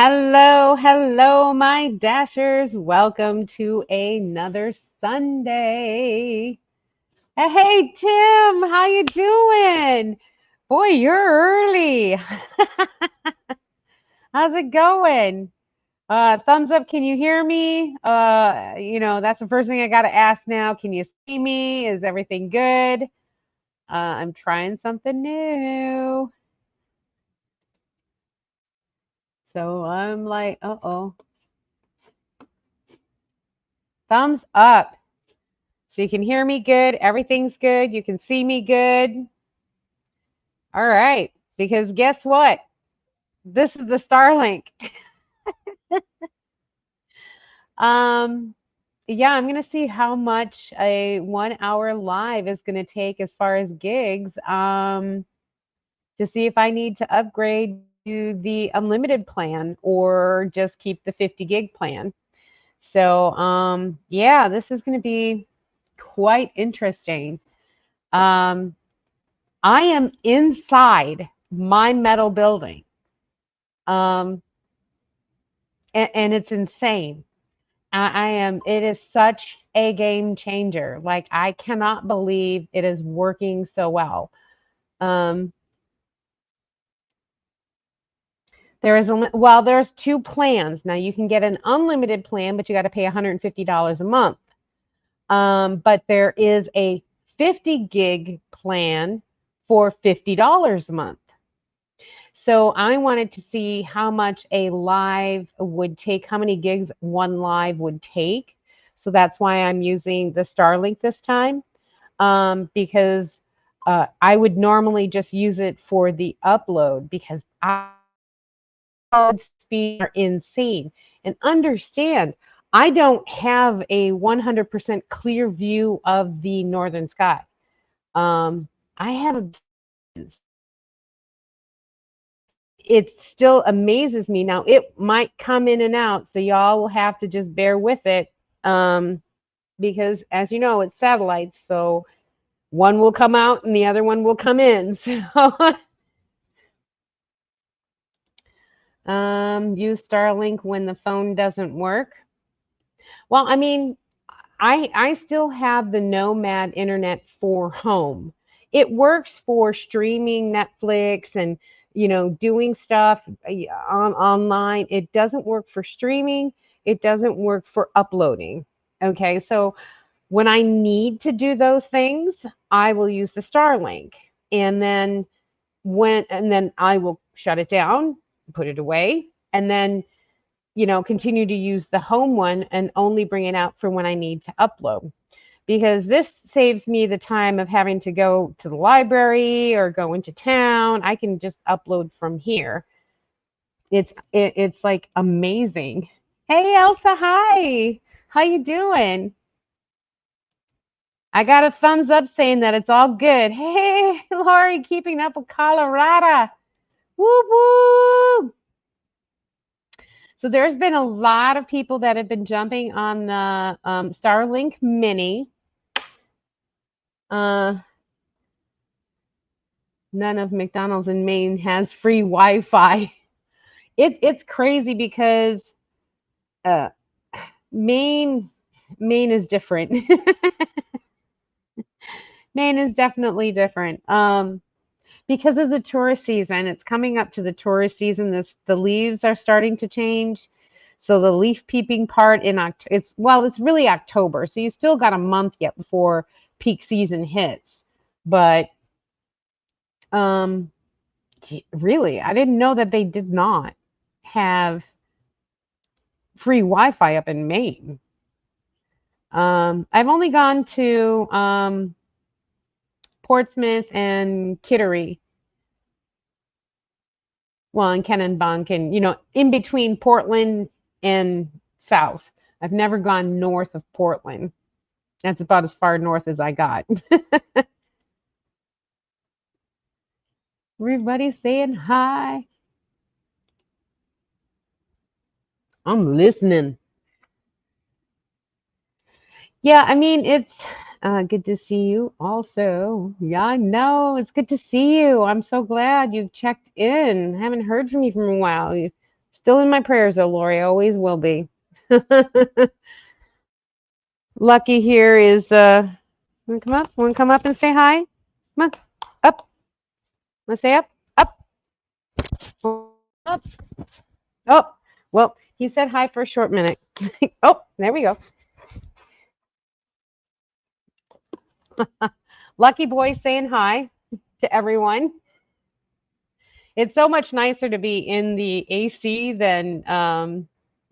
Hello, hello, my dashers. Welcome to another Sunday. Hey, Tim, how you doing? Boy, you're early. How's it going? Thumbs up, can you hear me? That's the first thing I got to ask now. Can you see me? Is everything good? I'm trying something new. So I'm like, uh-oh. Thumbs up. So you can hear me good. Everything's good. You can see me good. All right. Because guess what? This is the Starlink. Um, yeah, I'm gonna see how much a 1 hour live is gonna take as far as gigs. To see if I need to upgrade to the unlimited plan or just keep the 50 gig plan. So yeah, this is gonna be quite interesting. Um, I am inside my metal building. Um, and it's insane. I am, it is such a game changer. Like, I cannot believe it is working so well. Um, there's two plans. Now, you can get an unlimited plan, but you got to pay $150 a month. But there is a 50 gig plan for $50 a month. So I wanted to see how much a live would take, how many gigs one live would take. So that's why I'm using the Starlink this time, because I would normally just use it for the upload because upload speeds are insane. And understand, I don't have a 100% clear view of the northern sky. I have it still amazes me. Now, it might come in and out, so y'all will have to just bear with it, because, as you know, it's satellites, so one will come out and the other one will come in. So, use Starlink when the phone doesn't work. Well, I mean, I still have the Nomad internet for home. It works for streaming Netflix and doing stuff online. It doesn't work for streaming. It doesn't work for uploading. Okay, so when I need to do those things, I will use the Starlink, and then I will shut it down, put it away, and then continue to use the home one and only bring it out for when I need to upload. Because this saves me the time of having to go to the library or go into town. I can just upload from here. It's like amazing. Hey Elsa, hi. How you doing? I got a thumbs up saying that it's all good. Hey Lori, keeping up with Colorado. Woo woo. So there's been a lot of people that have been jumping on the Starlink Mini. Uh, None of McDonald's in Maine has free Wi-Fi. It's crazy because uh, Maine Maine is different. Maine is definitely different. Because of the tourist season, it's coming up to the tourist season. The leaves are starting to change. So the leaf peeping part in October, it's really October. So you still got a month yet before peak season hits. But um, really, I didn't know that they did not have free Wi-Fi up in Maine. I've only gone to Portsmouth and Kittery. Well, and Kennebunk, in between Portland and south. I've never gone north of Portland. That's about as far north as I got. Everybody saying hi. I'm listening. Yeah, I mean, it's good to see you also. Yeah, I know. It's good to see you. I'm so glad you checked in. I haven't heard from you for a while. You're Still in my prayers, though, Lori. Always will be. Lucky here is wanna come up? Wanna come up and say hi? Come on. Up. Wanna say up? Up. Up. Oh, well, he said hi for a short minute. Oh, there we go. Lucky boy saying hi to everyone. It's so much nicer to be in the AC than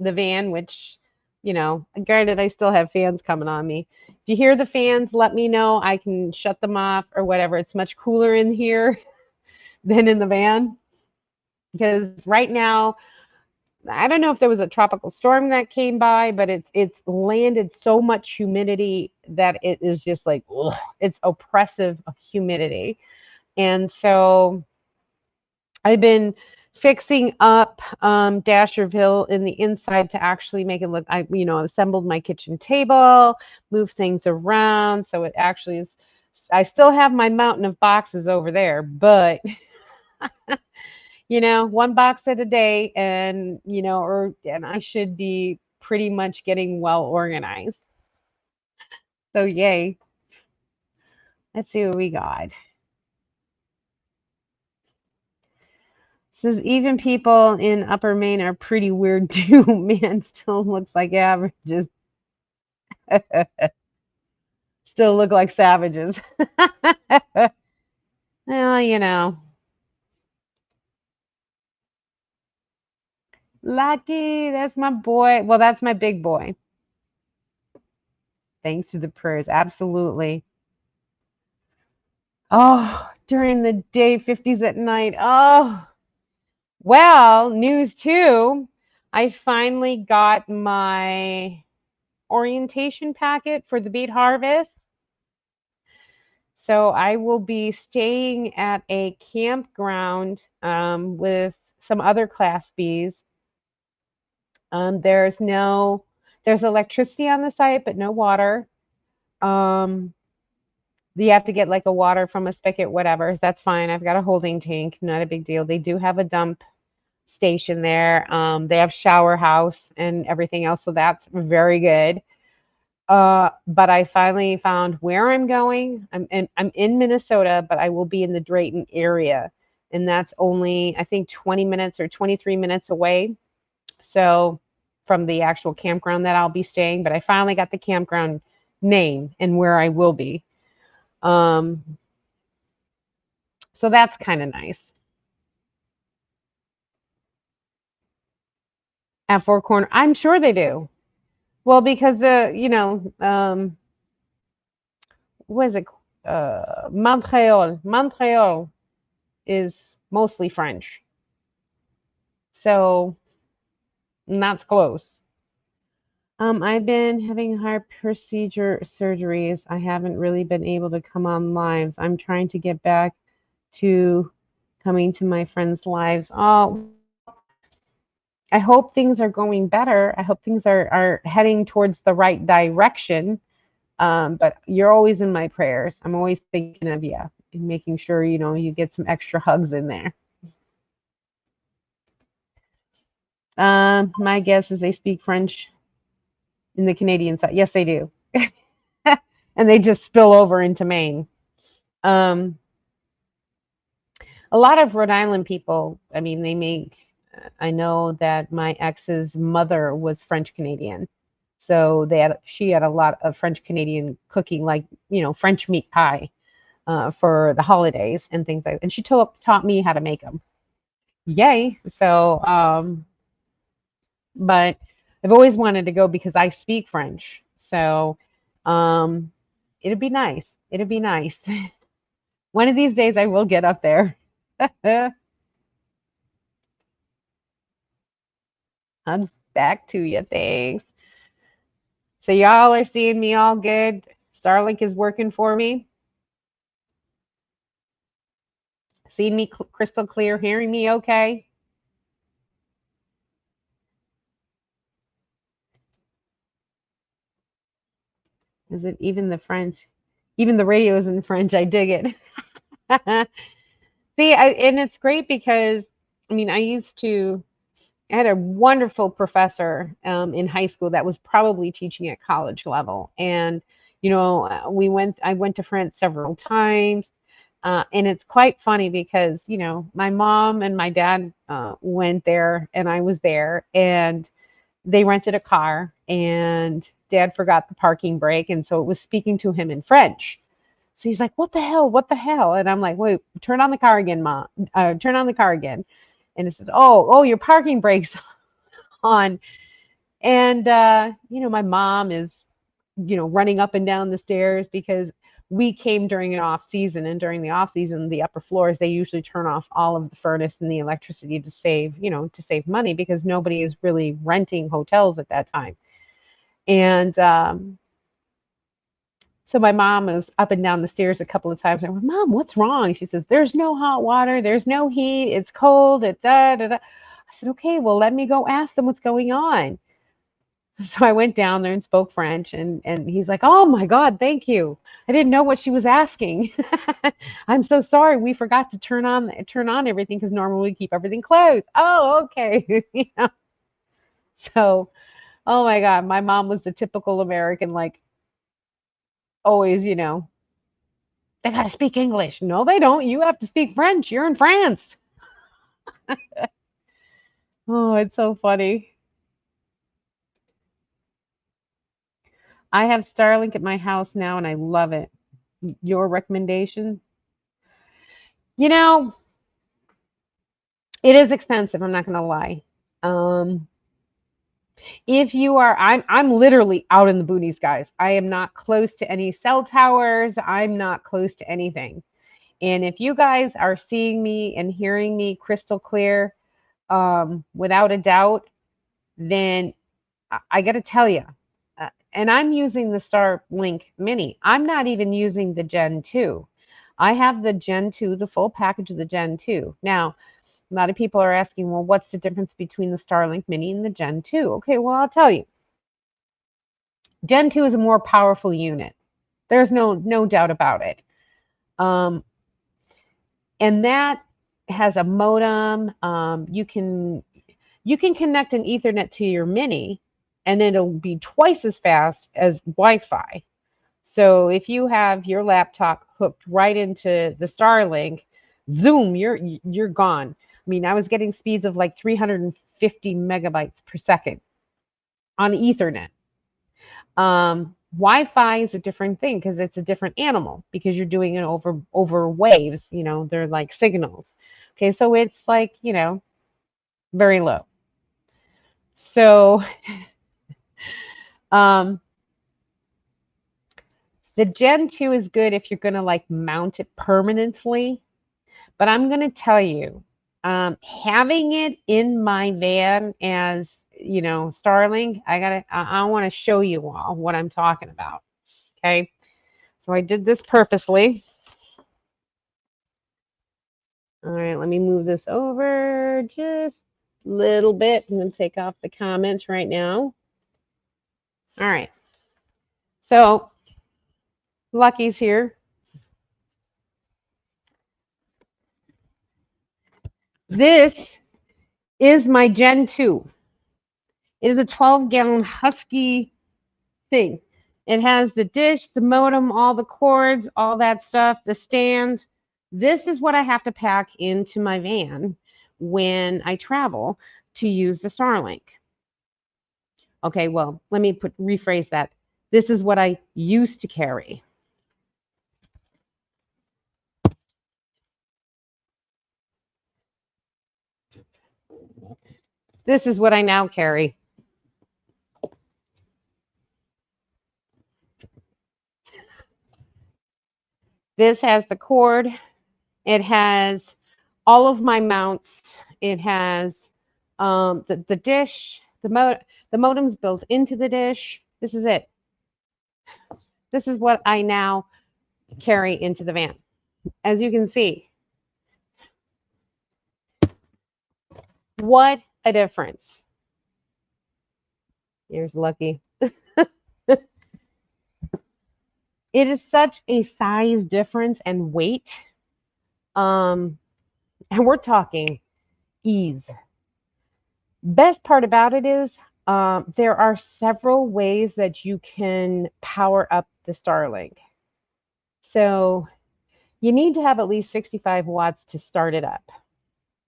the van, which, granted, I still have fans coming on me. If you hear the fans, let me know. I can shut them off or whatever. It's much cooler in here than in the van because right now, I don't know if there was a tropical storm that came by, but it's landed so much humidity that it is just like, ugh, it's oppressive humidity. And so I've been fixing up Dasherville in the inside to actually make it look. Assembled my kitchen table, moved things around, so it actually is. I still have my mountain of boxes over there, but one box at a day, and I should be pretty much getting well organized. So yay! Let's see what we got. Says even people in Upper Maine are pretty weird too. Man still looks like averages. Still look like savages. Well. Lucky, that's my boy. Well, that's my big boy. Thanks to the prayers. Absolutely. Oh, during the day, 50s at night. Oh, well, news too. I finally got my orientation packet for the beet harvest. So I will be staying at a campground with some other Class Bs. There's electricity on the site, but no water. Um, you have to get like a water from a spigot, whatever. That's fine. I've got a holding tank, not a big deal. They do have a dump station there. They have shower house and everything else, so that's very good. But I finally found where I'm going. I'm in Minnesota, but I will be in the Drayton area, and that's only I think 20 minutes or 23 minutes away. So from the actual campground that I'll be staying, but I finally got the campground name and where I will be. Um, so that's kind of nice. At Four Corner, I'm sure they do. Well, because what is it? Montreal. Montreal is mostly French. So that's close. I've been having heart procedure surgeries. I haven't really been able to come on lives. I'm trying to get back to coming to my friends' lives. Oh, I hope things are going better. I hope things are heading towards the right direction. But you're always in my prayers. I'm always thinking of you and making sure, you get some extra hugs in there. My guess is they speak French in the Canadian side. Yes, they do. And they just spill over into Maine. A lot of Rhode Island people, I mean, I know that my ex's mother was French Canadian. So she had a lot of French Canadian cooking, like, French meat pie for the holidays and things like that. And she taught me how to make them. Yay. So, but I've always wanted to go because I speak French. So, um, it'd be nice. It'd be nice. One of these days I will get up there. Hugs back to you. Thanks. So y'all are seeing me all good. Starlink is working for me. Seeing me crystal clear, hearing me okay. Is it even the French? Even the radio is in French. I dig it. See, and it's great because I mean, I used to I had a wonderful professor in high school that was probably teaching at college level, and I went to France several times, and it's quite funny because my mom and my dad went there, and I was there, and they rented a car, and dad forgot the parking brake, and so it was speaking to him in French. So he's like, "What the hell? What the hell?" And I'm like, "Wait, turn on the car again, mom. Turn on the car again." And it says, "Oh, your parking brake's on." And my mom is, running up and down the stairs because we came during an off season, and during the off season, the upper floors they usually turn off all of the furnace and the electricity to save money because nobody is really renting hotels at that time. And so my mom was up and down the stairs a couple of times. I went, "Mom, what's wrong?" She says, "There's no hot water. There's no heat. It's cold. It's da da da." I said, "Okay, well, let me go ask them what's going on." So I went down there and spoke French, and he's like, "Oh my God, thank you. I didn't know what she was asking. I'm so sorry. We forgot to turn on everything because normally we keep everything closed." "Oh, okay." So, oh my God, my mom was the typical American, like always, they got to speak English. No, they don't. You have to speak French. You're in France. Oh, it's so funny. I have Starlink at my house now, and I love it. Your recommendation? You know, it is expensive. I'm not going to lie. Um, if you are, I'm literally out in the boonies, guys. I am not close to any cell towers. I'm not close to anything. And if you guys are seeing me and hearing me crystal clear, without a doubt, then I got to tell you, and I'm using the Starlink Mini. I'm not even using the Gen 2. I have the Gen 2, the full package of the Gen 2. Now, a lot of people are asking, well, what's the difference between the Starlink Mini and the Gen 2? Okay, well, I'll tell you. Gen 2 is a more powerful unit. There's no doubt about it. Um, and that has a modem. You can connect an Ethernet to your Mini, and it'll be twice as fast as Wi-Fi. So if you have your laptop hooked right into the Starlink, zoom, you're gone. I mean, I was getting speeds of like 350 megabytes per second on Ethernet. Wi-Fi is a different thing because it's a different animal because you're doing it over waves. They're like signals. Okay, so it's like very low. So um, the Gen 2 is good if you're gonna like mount it permanently. But I'm going to tell you, having it in my van as, Starlink, I want to show you all what I'm talking about. Okay. So I did this purposely. All right. Let me move this over just a little bit. I'm going to take off the comments right now. All right. So Lucky's here. This is my Gen 2. It is a 12-gallon Husky thing. It has the dish, the modem, all the cords, all that stuff, the stand. This is what I have to pack into my van when I travel to use the Starlink. Okay, well, let me rephrase that. This is what I used to carry. This is what I now carry. This has the cord. It has all of my mounts. It has the dish, the modem's built into the dish. This is it. This is what I now carry into the van. As you can see, what a difference. Here's Lucky. It is such a size difference and weight. And we're talking ease. Best part about it is there are several ways that you can power up the Starlink. So you need to have at least 65 watts to start it up.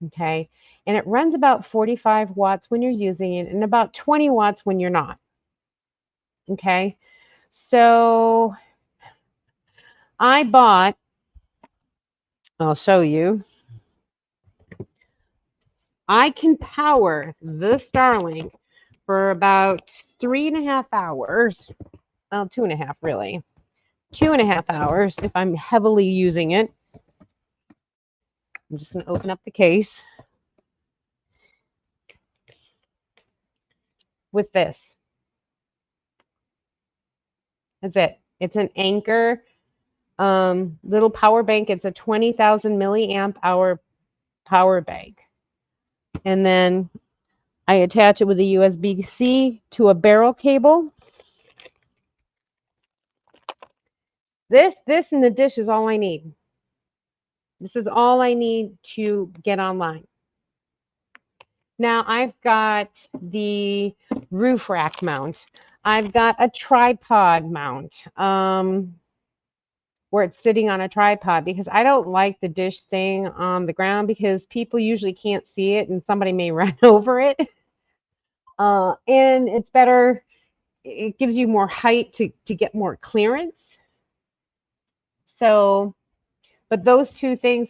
Okay. And it runs about 45 watts when you're using it and about 20 watts when you're not. Okay. So I bought, I'll show you, I can power the Starlink for about 3.5 hours. Well, 2.5 really. 2.5 hours if I'm heavily using it. I'm just going to open up the case with this. That's it. It's an Anchor little power bank. It's a 20,000 milliamp hour power bank. And then I attach it with a USB-C to a barrel cable. This and the dish is all I need. This is all I need to get online. Now I've got the roof rack mount. I've got a tripod mount where it's sitting on a tripod because I don't like the dish staying on the ground because people usually can't see it and somebody may run over it. And it's better, it gives you more height to get more clearance. So, but those two things,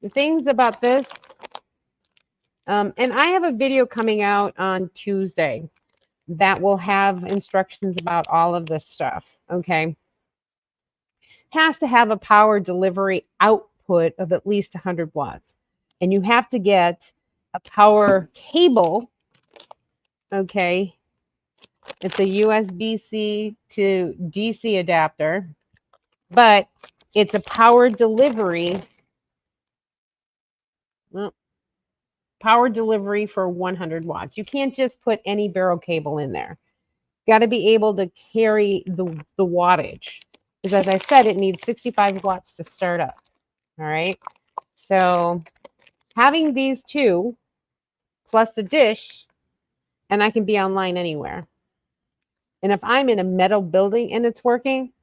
the things about this, and I have a video coming out on Tuesday that will have instructions about all of this stuff. Okay. Has to have a power delivery output of at least 100 watts. And you have to get a power cable. Okay. It's a USB-C to DC adapter, but it's a power delivery. Well, power delivery for 100 watts. You can't just put any barrel cable in there. Got to be able to carry the wattage. Because as I said, it needs 65 watts to start up. All right. So having these two plus the dish, and I can be online anywhere. And if I'm in a metal building and it's working,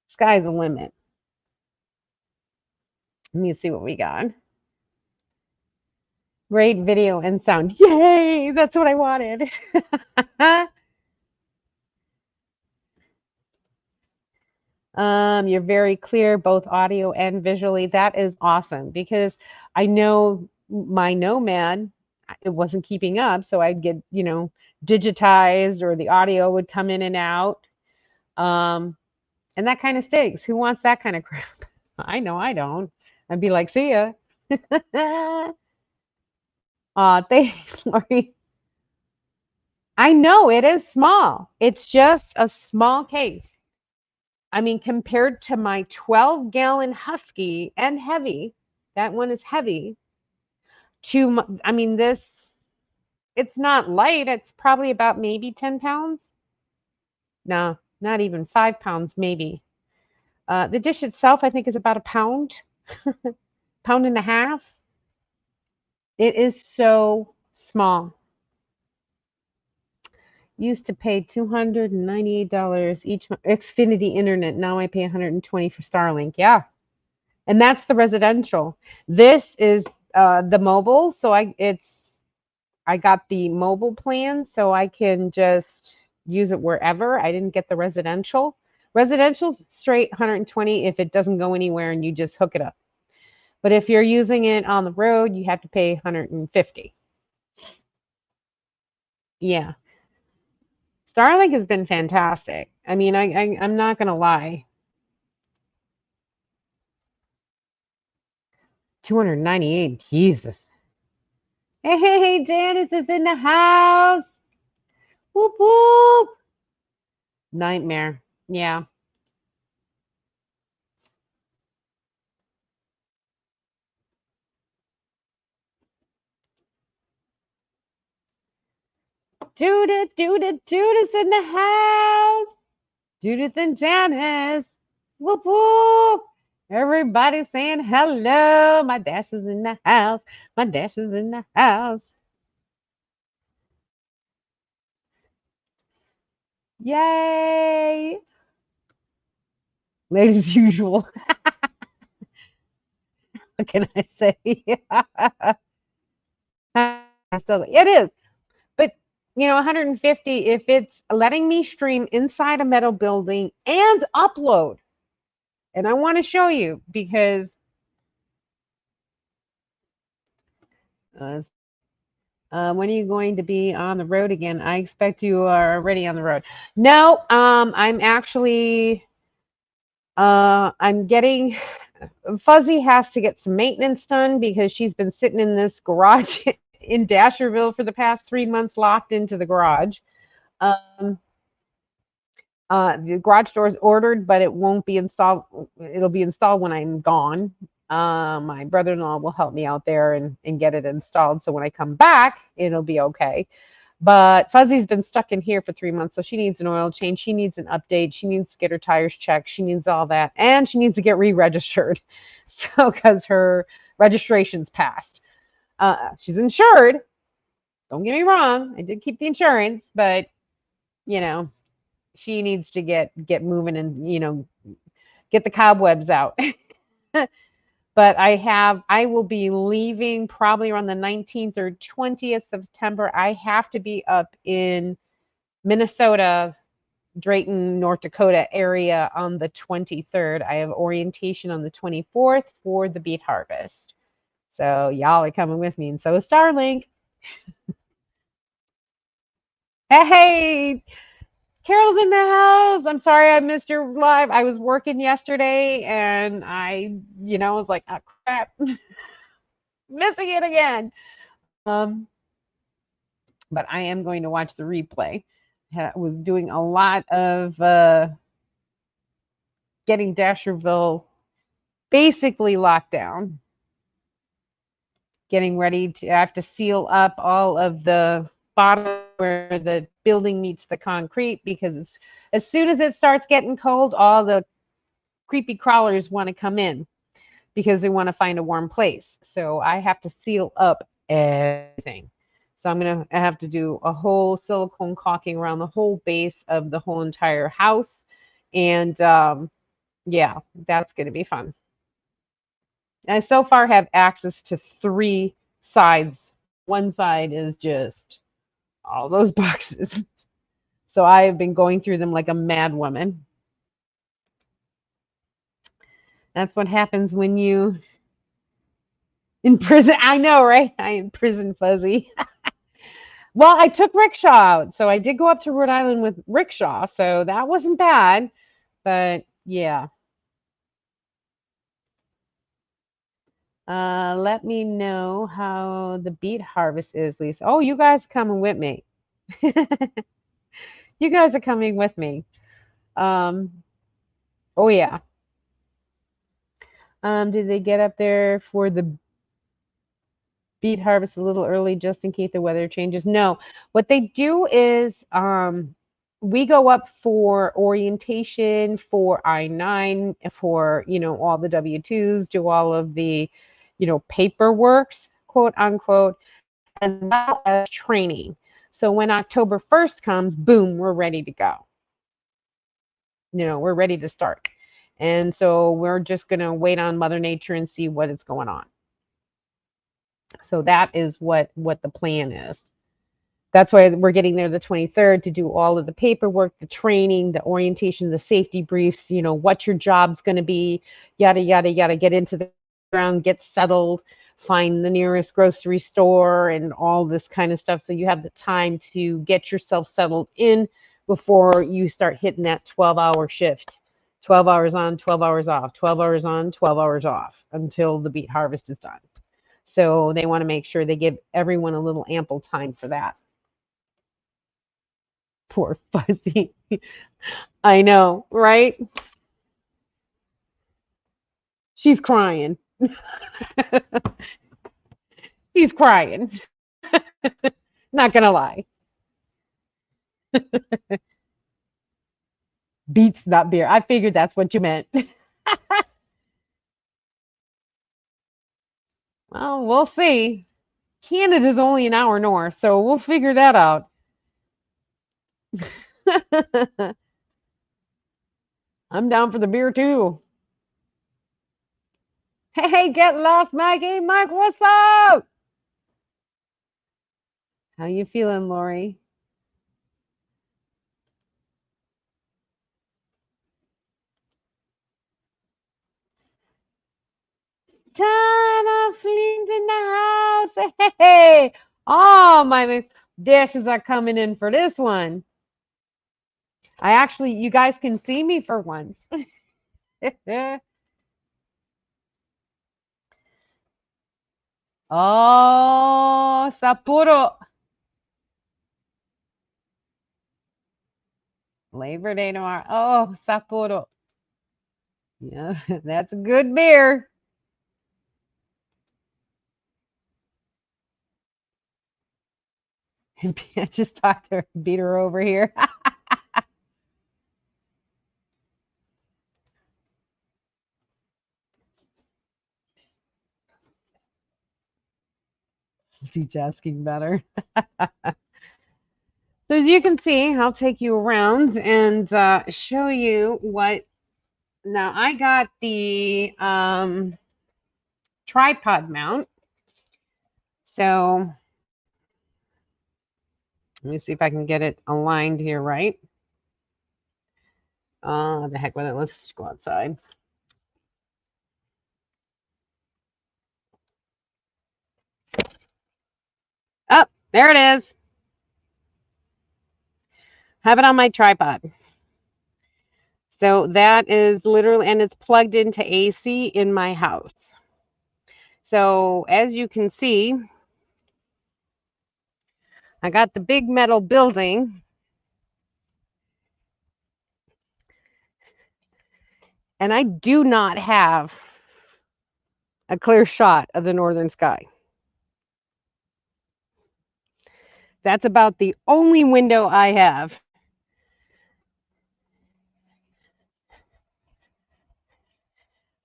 sky's the limit. Let me see what we got. Great video and sound. Yay! That's what I wanted. You're very clear, both audio and visually. That is awesome because I know my Nomad, it wasn't keeping up, so I'd get, digitized or the audio would come in and out. And that kind of stinks. Who wants that kind of crap? I know I don't. I'd be like, see ya. Thanks, Lori. I know it is small. It's just a small case. I mean, compared to my 12-gallon Husky and heavy, that one is heavy. I mean, it's not light. It's probably about maybe 10 pounds. No, not even 5 pounds, maybe. The dish itself, I think, is about a pound, pound and a half. It is so small. Used to pay $298 each month. Xfinity Internet. Now I pay $120 for Starlink. Yeah. And that's the residential. This is the mobile. So I got the mobile plan so I can just use it wherever. I didn't get the residential. Residential's straight 120 if it doesn't go anywhere and you just hook it up. But if you're using it on the road, you have to pay 150. Yeah. Starlink has been fantastic. I mean, I'm not gonna lie. 298. Jesus. Hey, Janice is in the house. Whoop whoop. Nightmare. Yeah. Judith's in the house. Judith and Janice. Whoop whoop. Everybody saying hello. My dash is in the house. My dash is in the house. Yay! Late as usual. What can I say? It is. But 150, if it's letting me stream inside a metal building and upload, and I want to show you because uh, when are you going to be on the road again? I expect you are already on the road. No, I'm actually I'm getting Fuzzy has to get some maintenance done because she's been sitting in this garage in Dasherville for the past 3 months, locked into the garage. Um, the garage door is ordered, but it won't be installed. It'll be installed when I'm gone. My brother-in-law will help me out there and get it installed. So when I come back, it'll be okay. But Fuzzy's been stuck in here for 3 months, so she needs an oil change. She needs an update. She needs to get her tires checked. She needs all that, and she needs to get re-registered. So because her registration's passed, she's insured. Don't get me wrong. I did keep the insurance, but you know she needs to get moving and get the cobwebs out. But I will be leaving probably around the 19th or 20th of September. I have to be up in Minnesota, Drayton, North Dakota area on the 23rd. I have orientation on the 24th for the beet harvest. So y'all are coming with me, and so is Starlink. Hey, Carol's in the house. I'm sorry I missed your live. I was working yesterday and I was like, oh crap, missing it again. Um, but I am going to watch the replay. I was doing a lot of getting Dasherville basically locked down, getting ready to I have to seal up all of the bottom where the building meets the concrete because as soon as it starts getting cold, all the creepy crawlers want to come in because they want to find a warm place. So I have to seal up everything. So I'm going to have to do a whole silicone caulking around the whole base of the whole entire house. And yeah, that's going to be fun. I so far have access to 3 sides. One side is just all those boxes. So I have been going through them like a mad woman. That's what happens when you in prison. I know, right? I imprison Fuzzy. Well, I took rickshaw out. So I did go up to Rhode Island with rickshaw. So that wasn't bad. But yeah. Let me know how the beet harvest is, Lisa. Oh, you guys are coming with me. You guys are coming with me. Um, oh yeah. Did they get up there for the beet harvest a little early just in case the weather changes? No. What they do is we go up for orientation, for I-9, for, all the W-2s, do all of the, paperworks, quote unquote, as well as training. So when October 1st comes, boom, we're ready to go. We're ready to start. And so we're just going to wait on Mother Nature and see what is going on. So that is what the plan is. That's why we're getting there the 23rd to do all of the paperwork, the training, the orientation, the safety briefs, what your job's going to be, yada, yada, yada, get into the ground, get settled, find the nearest grocery store and all this kind of stuff. So you have the time to get yourself settled in before you start hitting that 12-hour shift. 12 hours on, 12 hours off, 12 hours on, 12 hours off until the beet harvest is done. So they want to make sure they give everyone a little ample time for that. Poor Fuzzy. I know, right? She's crying. She's crying. Not gonna lie. Beets, not beer. I figured that's what you meant. Well, we'll see. Canada's only an hour north, so we'll figure that out. I'm down for the beer too. Hey, get lost, Mikey. Mike, what's up? How you feeling, Lori? Tana Flint in the house. Hey, all my dishes are coming in for this one. You guys can see me for once. Oh, Sapporo. Labor Day tomorrow. Oh, Sapporo. Yeah, that's a good beer. I just talked to her, beat her over here. She's asking better. So as you can see, I'll take you around and show you what. Now I got the tripod mount. So let me see if I can get it aligned here right. The heck with it. Let's just go outside. Oh, there it is. Have it on my tripod. So that is literally, and it's plugged into AC in my house. So as you can see, I got the big metal building, and I do not have a clear shot of the northern sky. That's about the only window I have.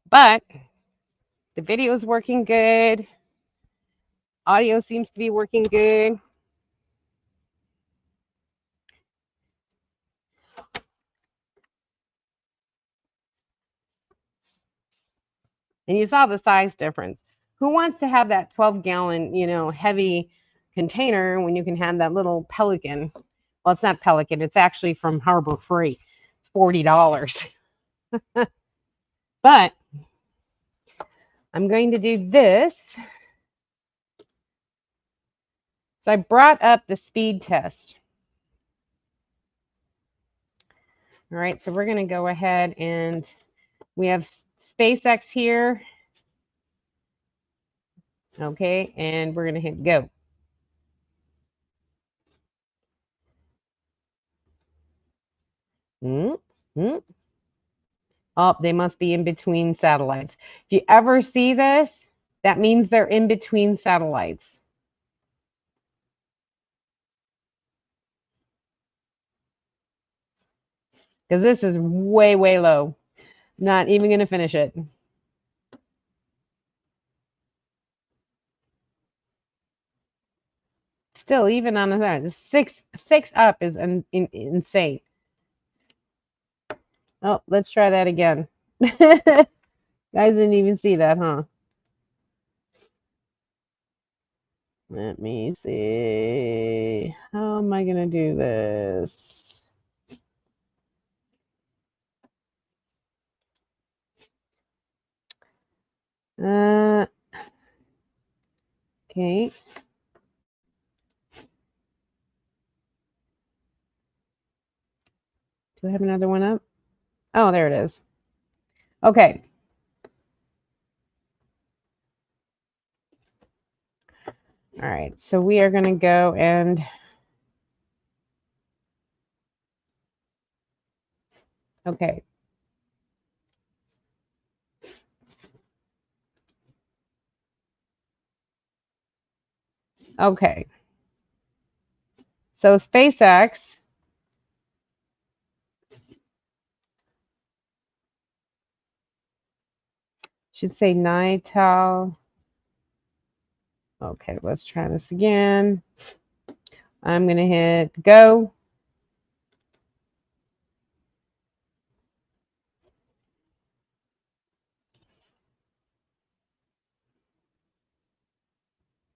But the video is working good. Audio seems to be working good. And you saw the size difference. Who wants to have that 12-gallon, heavy container when you can have that little Pelican? Well, it's not Pelican. It's actually from Harbor Freight. It's $40. But I'm going to do this. So I brought up the speed test. All right, so we're going to go ahead and we have SpaceX here. Okay, and we're going to hit go. Mm-hmm. Oh, they must be in between satellites. If you ever see this, that means they're in between satellites. Because this is way, way low. Not even going to finish it. Still, even on the side, the six up is insane. Oh, let's try that again. Guys didn't even see that, huh? Let me see. How am I going to do this? Okay. Do I have another one up? Oh, there it is. Okay. All right. So we are going to go and okay. Okay. So SpaceX should say NITAL. Okay, let's try this again. I'm going to hit go.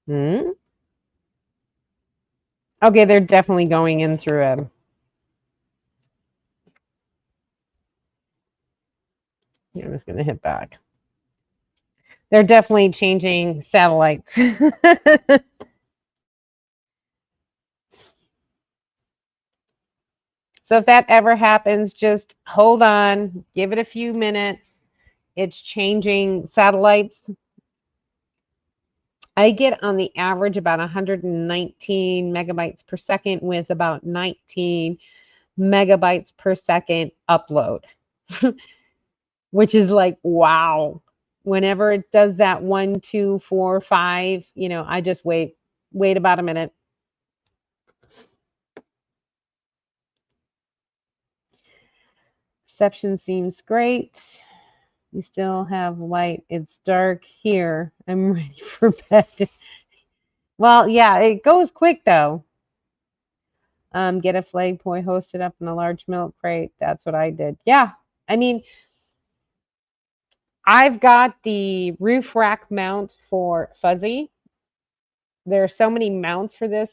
Hmm? Okay, they're definitely going in through a. I'm just going to hit back. They're definitely changing satellites. So if that ever happens, just hold on, give it a few minutes. It's changing satellites. I get on the average about 119 megabytes per second with about 19 megabytes per second upload, which is like, wow. Whenever it does that 1, 2, 4, 5, I just wait about a minute. Reception seems great. You still have light. It's dark here. I'm ready for bed. Well, yeah, it goes quick though. Get a flag poi hosted up in a large milk crate. That's what I did. Yeah. I mean, I've got the roof rack mount for Fuzzy. There are so many mounts for this.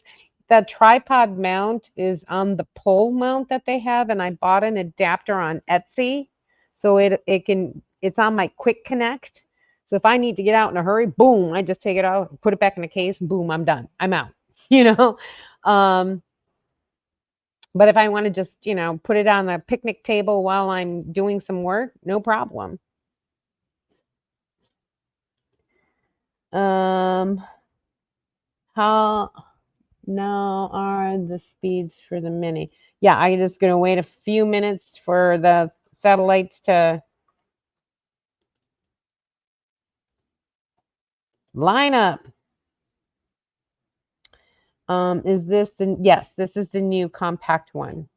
The tripod mount is on the pole mount that they have, and I bought an adapter on Etsy. So it's on my quick connect. So if I need to get out in a hurry, boom, I just take it out, put it back in the case, boom, I'm done. I'm out. You know? Um, but if I want to just, put it on the picnic table while I'm doing some work, no problem. Um, how now are the speeds for the mini? Yeah, I'm just going to wait a few minutes for the satellites to line up. Is this the, yes, this is the new compact one.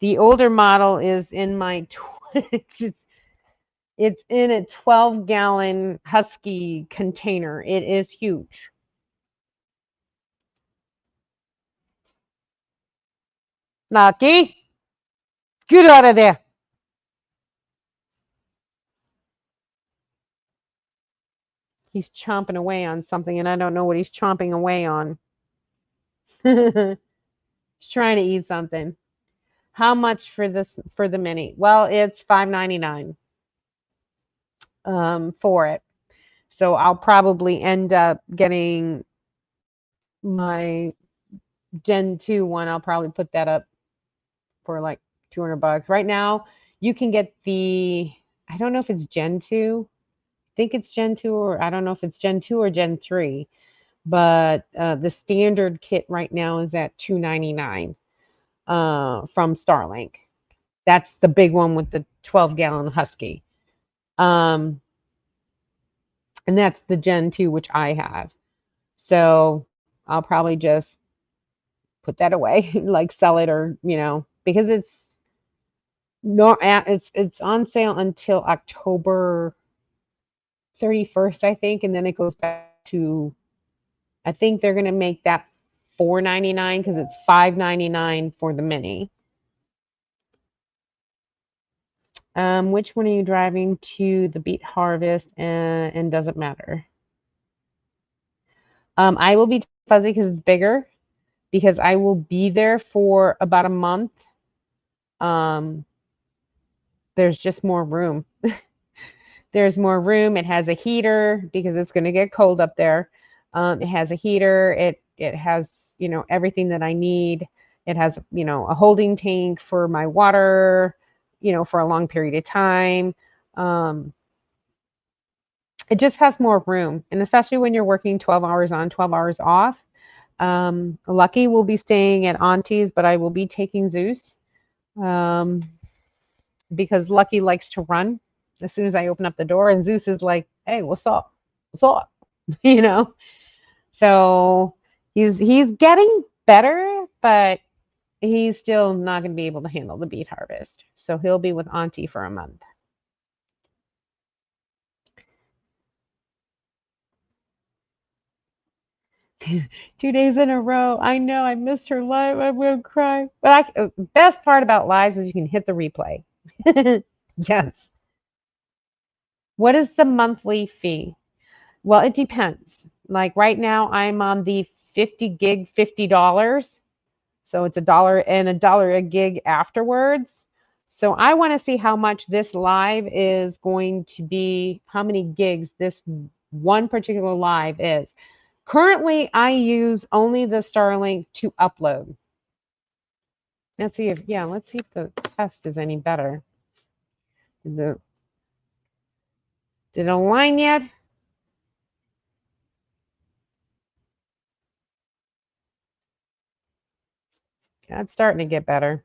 The older model is in my, it's in a 12-gallon Husky container. It is huge. Lucky, get out of there. He's chomping away on something, and I don't know what he's chomping away on. He's trying to eat something. How much for the mini? Well, it's $5.99 for it. So I'll probably end up getting my Gen 2 one. I'll probably put that up for like $200. Right now, you can get I don't know if it's Gen 2. I think it's Gen 2, or I don't know if it's Gen 2 or Gen 3. But the standard kit right now is at $299 from Starlink. That's the big one with the 12-gallon Husky. Um, and that's the Gen 2, which I have. So I'll probably just put that away, like sell it, or because it's on sale until October 31st, I think, and then it goes back to, I think they're gonna make that $4.99 because it's $5.99 for the mini. Which one are you driving to the beet harvest, and does it matter? I will be Fuzzy because it's bigger, because I will be there for about a month. Um, there's just more room. There's more room. It has a heater because it's going to get cold up there. It has a heater. It has everything that I need. It has a holding tank for my water, for a long period of time. Um, it just has more room, and especially when you're working 12 hours on, 12 hours off. Lucky will be staying at Auntie's, but I will be taking Zeus. Um, because Lucky likes to run as soon as I open up the door, and Zeus is like, "Hey, what's up? What's up?" you know. So he's getting better, but he's still not going to be able to handle the beet harvest. So he'll be with Auntie for a month. 2 days in a row. I know I missed her live. I'm gonna cry. But best part about lives is you can hit the replay. Yes. What is the monthly fee? Well, it depends. Like right now, I'm on the 50 gig, $50. So it's $1 a gig afterwards. So I want to see how much this live is going to be, how many gigs this one particular live is. Currently, I use only the Starlink to upload. Let's see if the test is any better. Did it align yet? Yeah, it's starting to get better.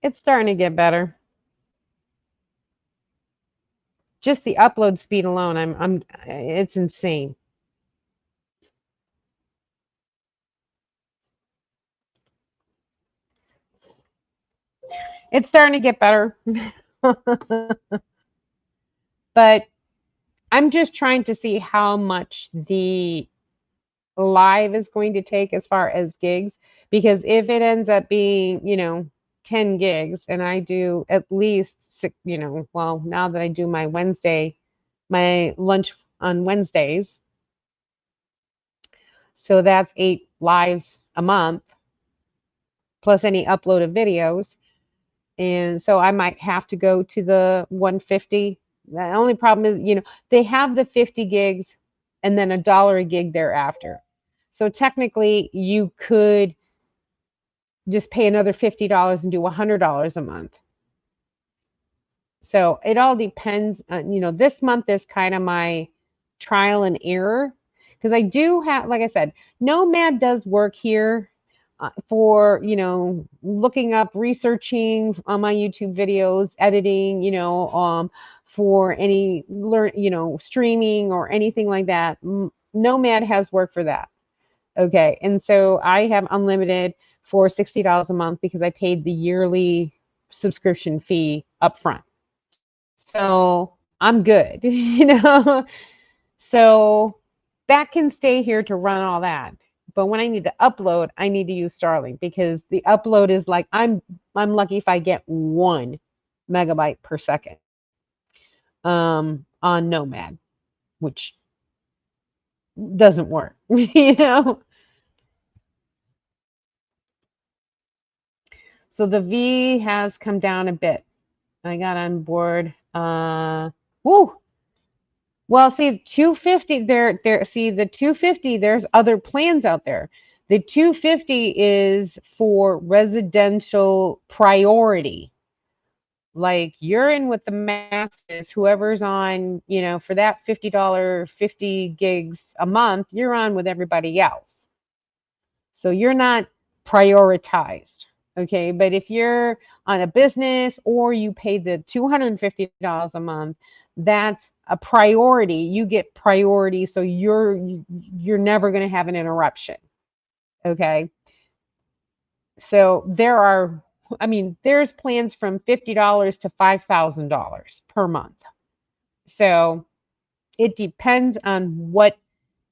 It's starting to get better. Just the upload speed alone, it's insane. It's starting to get better. But I'm just trying to see how much the live is going to take as far as gigs, because if it ends up being, 10 gigs and I do at least six, well, now that I do my lunch on Wednesdays, so that's 8 lives a month plus any uploaded videos. And so I might have to go to the 150. The only problem is, they have the 50 gigs and then $1 a gig thereafter. So technically, you could just pay another $50 and do $100 a month. So it all depends on, this month is kind of my trial and error, because I do have, like I said, Nomad does work here for, looking up, researching on my YouTube videos, editing, for any streaming or anything like that. Nomad has work for that. Okay. And so I have unlimited for $60 a month because I paid the yearly subscription fee up front. So I'm good, So that can stay here to run all that. But when I need to upload, I need to use Starlink because the upload is like I'm lucky if I get 1 megabyte per second on Nomad, which doesn't work, So the V has come down a bit. I got on board. Woo. Well, see, 250 there see the 250, there's other plans out there. The 250 is for residential priority. Like you're in with the masses, whoever's on, for that $50, 50 gigs a month, you're on with everybody else. So you're not prioritized. Okay. But if you're on a business or you pay the $250 a month, that's a priority. You get priority. So you're never going to have an interruption. Okay. So there's plans from $50 to $5,000 per month. So it depends on what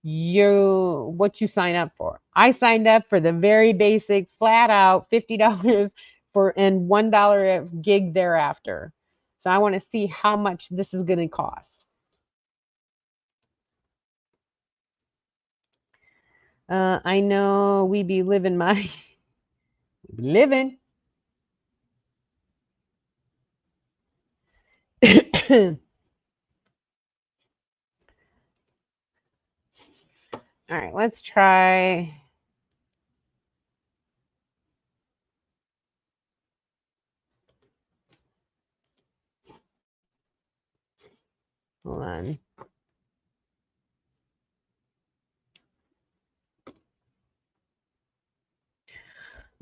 you sign up for. I signed up for the very basic flat out $50 for and $1 a gig thereafter. So I want to see how much this is going to cost. I know we be living living. All right, let's try. Hold on.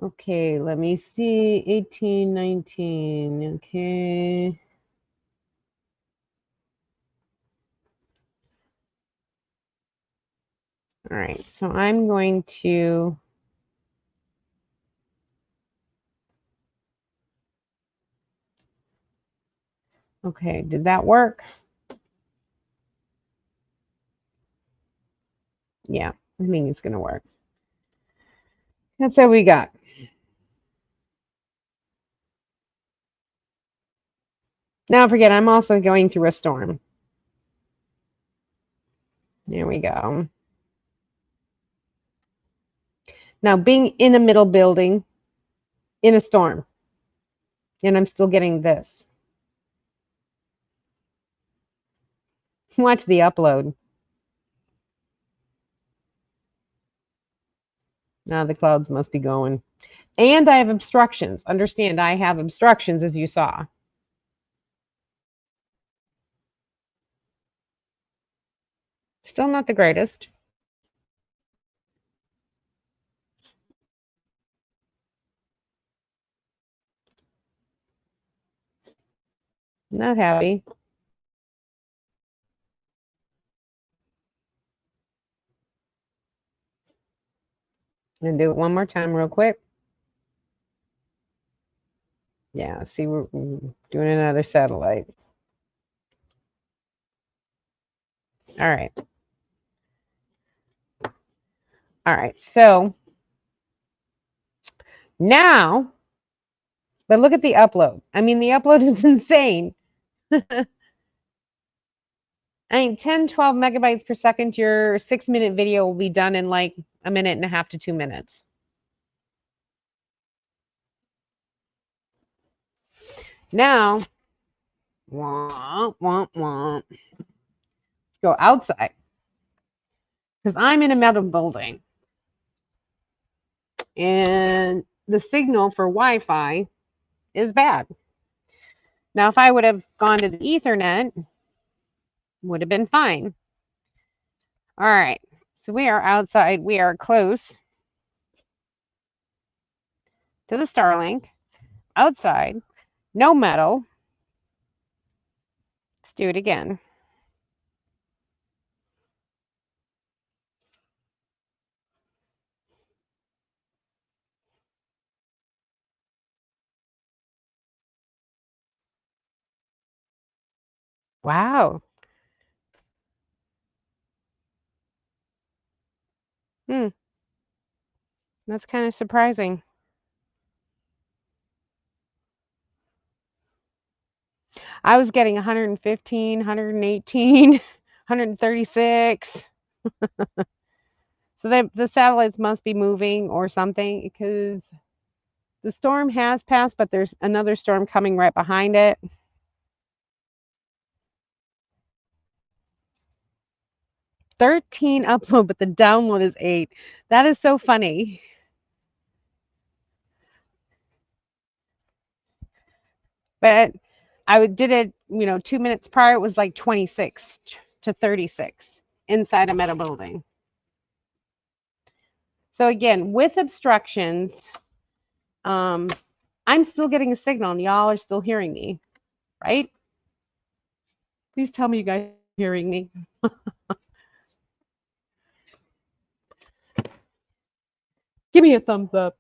Okay, let me see. 18, 19. Okay. All right, so I'm going to. Okay, did that work? Yeah, I think it's going to work. That's what we got. Now forget, I'm also going through a storm. There we go. Now being in a middle building in a storm, and I'm still getting this. Watch the upload. Now the clouds must be going. And I have obstructions. Understand, I have obstructions, as you saw. Still not the greatest. Not happy. I'm going to do it one more time real quick. Yeah, see, we're doing another satellite. All right. All right, so now, but look at the upload. I mean, the upload is insane. I mean, 10, 12 megabytes per second, your 6-minute video will be done in like a minute and a half to 2 minutes. Now, womp, womp, womp. Let's go outside. Because I'm in a metal building. And the signal for Wi-Fi is bad. Now, if I would have gone to the Ethernet, would have been fine. All right, so we are outside. We are close to the Starlink, outside, no metal. Let's do it again. Wow. That's kind of surprising. I was getting 115, 118, 136. So the satellites must be moving or something because the storm has passed, but there's another storm coming right behind it. "13 upload, but the download is 8." That is so funny. But I did it, 2 minutes prior, it was like 26 to 36 inside a metal building. So again, with obstructions, I'm still getting a signal and y'all are still hearing me, right? Please tell me you guys are hearing me. Give me a thumbs up.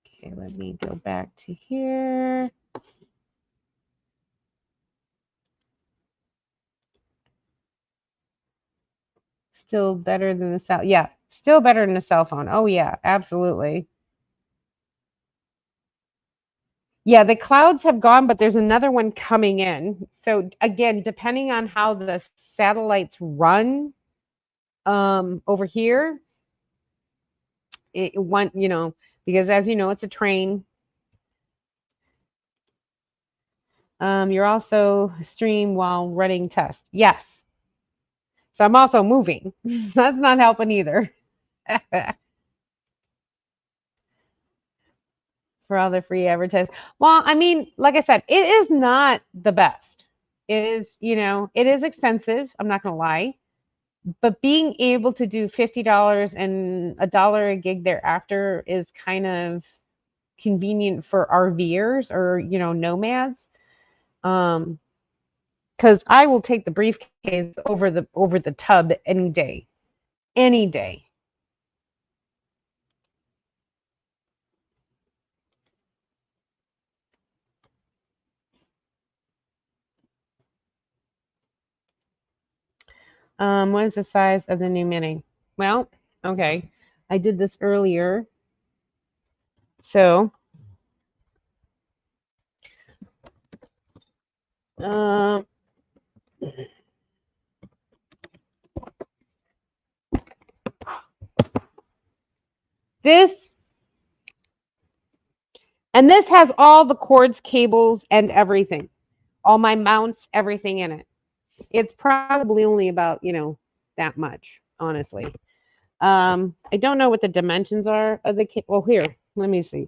Okay, let me go back to here. Still better than the cell. Yeah, still better than the cell phone. Oh yeah, absolutely. Yeah, the clouds have gone, but there's another one coming in. So again, depending on how the satellites run over here, it went, because as you know, it's a train. You're also stream while running tests. Yes. So I'm also moving. So that's not helping either. For all the free advertising. Well, I mean, like I said, it is not the best. It is, it is expensive. I'm not going to lie. But being able to do $50 and $1 a gig thereafter is kind of convenient for RVers or, nomads. Because I will take the briefcase over the tub any day. Any day. What is the size of the new mini? Well, okay. I did this earlier. So, um, this, and this has all the cords, cables, and everything. All my mounts, everything in it. It's probably only about, that much, honestly. I don't know what the dimensions are of the well, here, let me see.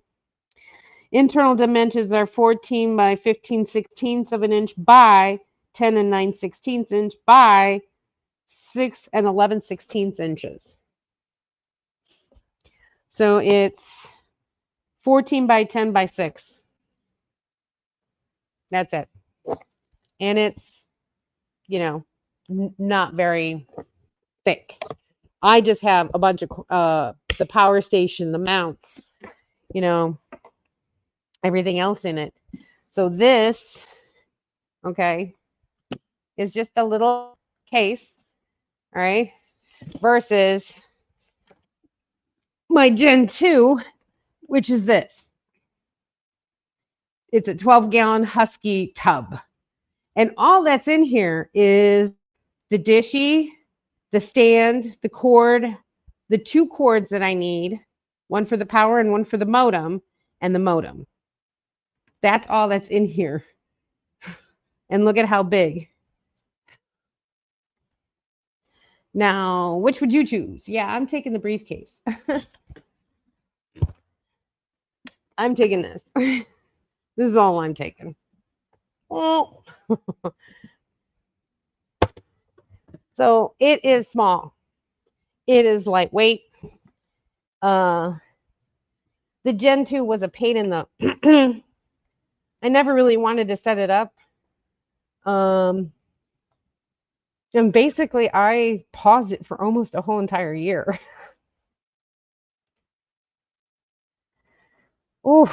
Internal dimensions are 14 by 15 sixteenths of an inch by 10 and 9 sixteenths inch by 6 and 11 sixteenths inches. So it's 14 by 10 by 6. That's it. And it's, not very thick. I just have a bunch of the power station, the mounts, you know, everything else in it. So this, okay, is just a little case, all right, versus my Gen 2, which is this. It's a 12-gallon Husky tub. And all that's in here is the dishy, the stand, the cord, the 2 cords that I need, one for the power and one for the modem, and the modem. That's all that's in here. And look at how big. Now, which would you choose? Yeah, I'm taking the briefcase. I'm taking this. This is all I'm taking. Oh. So it is small. It is lightweight. The Gen 2 was a pain in the I never really wanted to set it up. And basically I paused it for almost a whole entire year. Oof,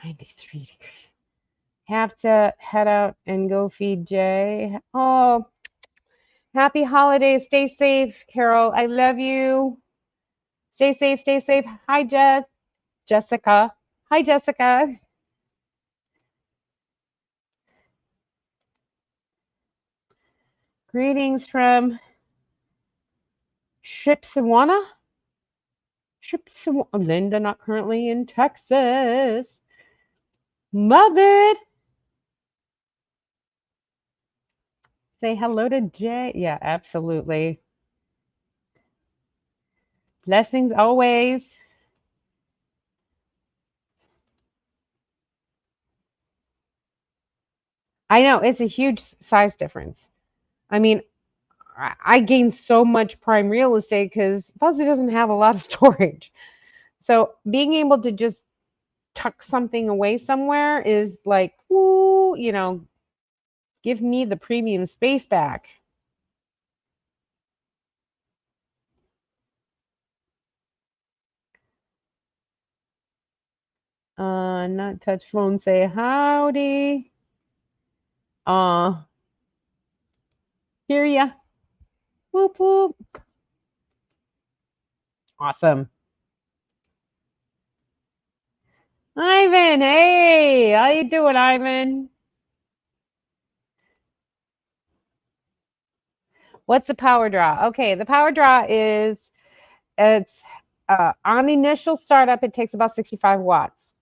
93 degrees. Have to head out and go feed Jay. Oh, happy holidays. Stay safe, Carol. I love you. Stay safe, stay safe. Hi, Jessica. Hi, Jessica. Greetings from Shipsawana. Linda, not currently in Texas. Mother. Say hello to Jay. Yeah, absolutely. Blessings always. I know it's a huge size difference. I mean, I gained so much prime real estate because Fuzzy doesn't have a lot of storage. So being able to just tuck something away somewhere is like, ooh, give me the premium space back. Not touch phone, say howdy. Uh, hear ya. Whoop whoop. Awesome. Ivan, hey, how you doing, Ivan? What's the power draw? Okay, the power draw is it's on initial startup, it takes about 65 watts.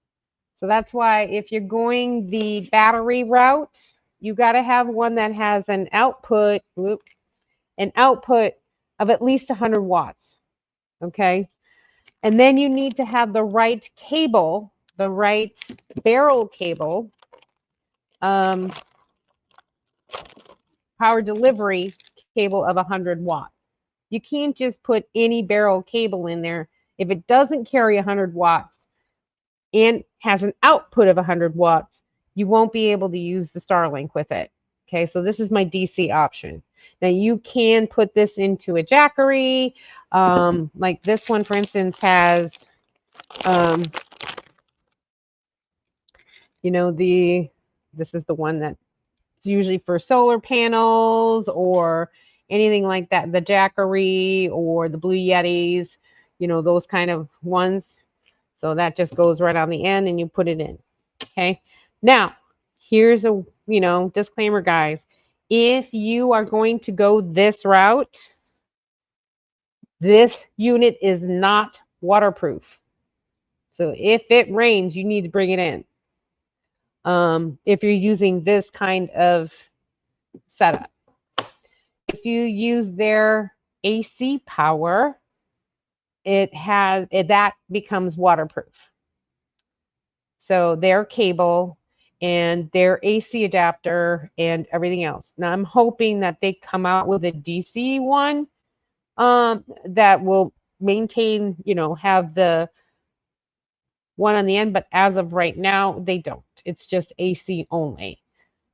So that's why if you're going the battery route, you got to have one that has an output of at least 100 watts. Okay. And then you need to have the right cable, the right barrel cable, um, power delivery cable of 100 watts. You can't just put any barrel cable in there. If it doesn't carry 100 watts and has an output of 100 watts, you won't be able to use the Starlink with it. Okay, so this is my DC option. Now you can put this into a Jackery. Like this one, for instance, has, this is the one that's usually for solar panels or anything like that, the Jackery or the Blue Yetis, those kind of ones. So that just goes right on the end and you put it in. Okay. Now, here's a, disclaimer, guys. If you are going to go this route, this unit is not waterproof. So if it rains, you need to bring it in. If you're using this kind of setup. If you use their AC power, that becomes waterproof. So their cable and their AC adapter and everything else. Now I'm hoping that they come out with a DC one that will maintain, have the one on the end, but as of right now, they don't. It's just AC only.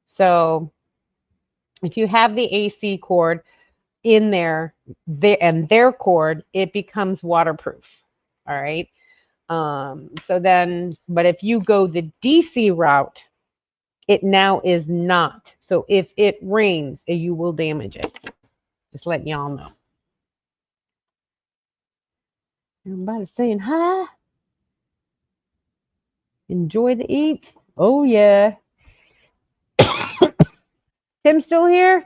So if you have the AC cord in there and their cord, it becomes waterproof. All right. So then, but if you go the DC route, it now is not. So if it rains, you will damage it. Just letting y'all know. Everybody's saying hi. Enjoy the eat. Oh yeah. Tim's still here?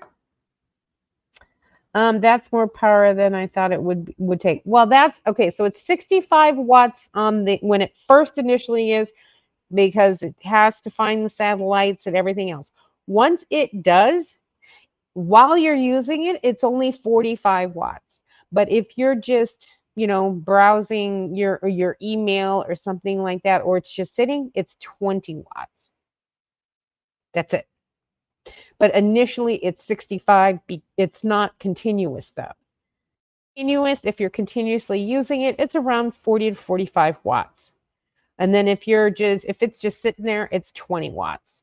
That's more power than I thought it would take. Well, that's okay. So it's 65 watts on the when it first initially is, because it has to find the satellites and everything else. Once it does, while you're using it, it's only 45 watts. But if you're just, browsing your email or something like that, or it's just sitting, it's 20 watts. That's it. But initially it's 65. It's not continuous though. Continuous, if you're continuously using it, it's around 40 to 45 watts. And then if it's just sitting there, it's 20 watts.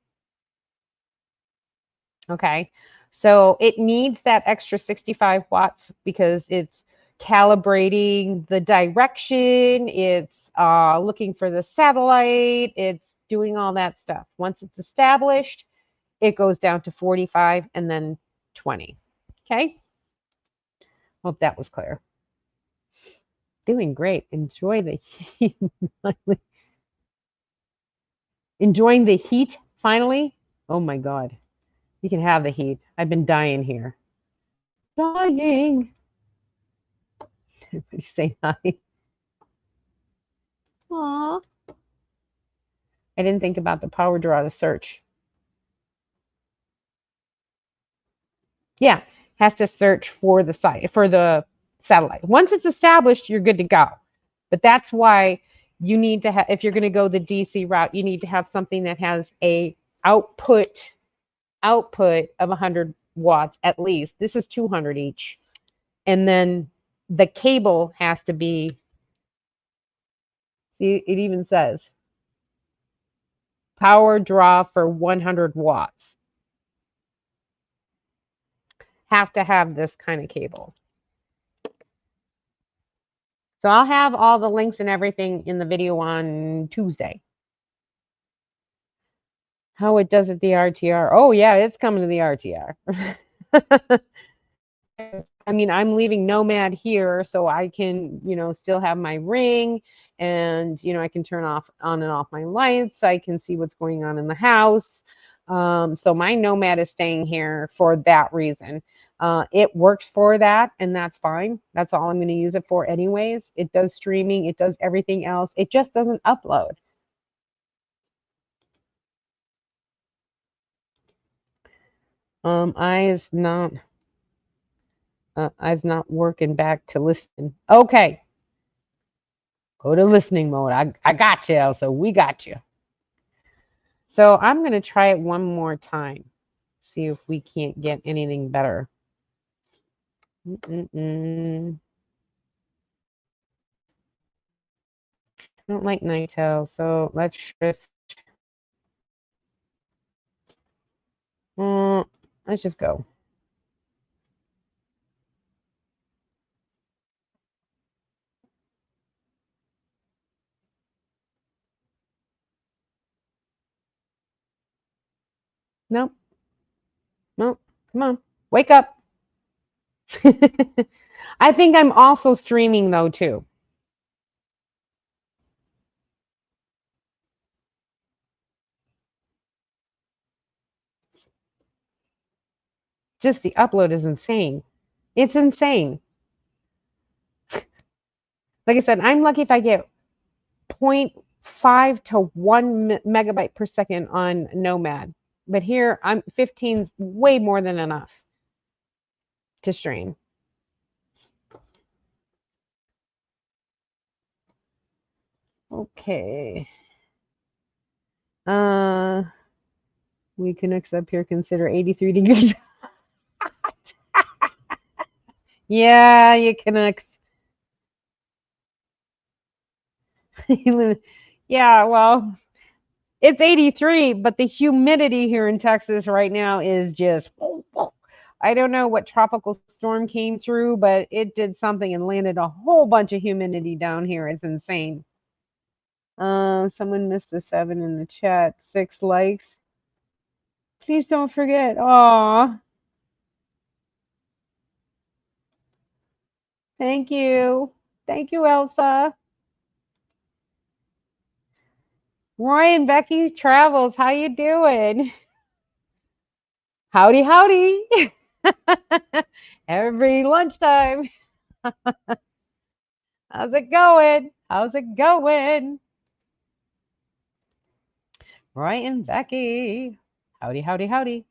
Okay. So it needs that extra 65 watts because it's calibrating the direction, it's looking for the satellite, it's doing all that stuff. Once it's established, it goes down to 45 and then 20. Okay. Hope that was clear. Doing great. Enjoy the heat. Enjoying the heat finally. Oh my God. You can have the heat. I've been dying here. Dying. Everybody say hi. Aw. I didn't think about the power draw to search. Yeah, has to search for the site for the satellite. Once it's established, you're good to go. But that's why you need to have, if you're going to go the DC route, you need to have something that has a output of 100 watts at least. This is 200 each. And then the cable has to be, see, it even says power draw for 100 watts. Have to have this kind of cable. So I'll have all the links and everything in the video on Tuesday. How it does at the RTR. Oh yeah, it's coming to the RTR. I mean, I'm leaving Nomad here so I can, still have my ring and, I can turn off on and off my lights. I can see what's going on in the house. So my Nomad is staying here for that reason. It works for that, and that's fine. That's all I'm going to use it for anyways. It does streaming. It does everything else. It just doesn't upload. Eyes not working back to listen. Okay. Go to listening mode. I got you, Elsa. We got you. So I'm going to try it one more time. See if we can't get anything better. I don't like Nightel, so let's just go. Nope. Nope. Come on. Wake up. I think I'm also streaming though too. Just the upload is insane. It's insane. Like I said, I'm lucky if I get zero point 0.5 to 1 megabyte per second on Nomad. But here, I'm 15's way more than enough to stream. Okay. Uh, we Canucks up here consider 83 degrees. Yeah, you Canucks. Yeah, well, it's 83, but the humidity here in Texas right now is just. I don't know what tropical storm came through, but it did something and landed a whole bunch of humidity down here. It's insane. Someone missed the 7 in the chat. 6 likes. Please don't forget. Aw, thank you. Thank you, Elsa. Roy and Becky Travels, how you doing? Howdy, howdy. Every lunchtime. How's it going? How's it going? Roy and Becky. Howdy, howdy, howdy.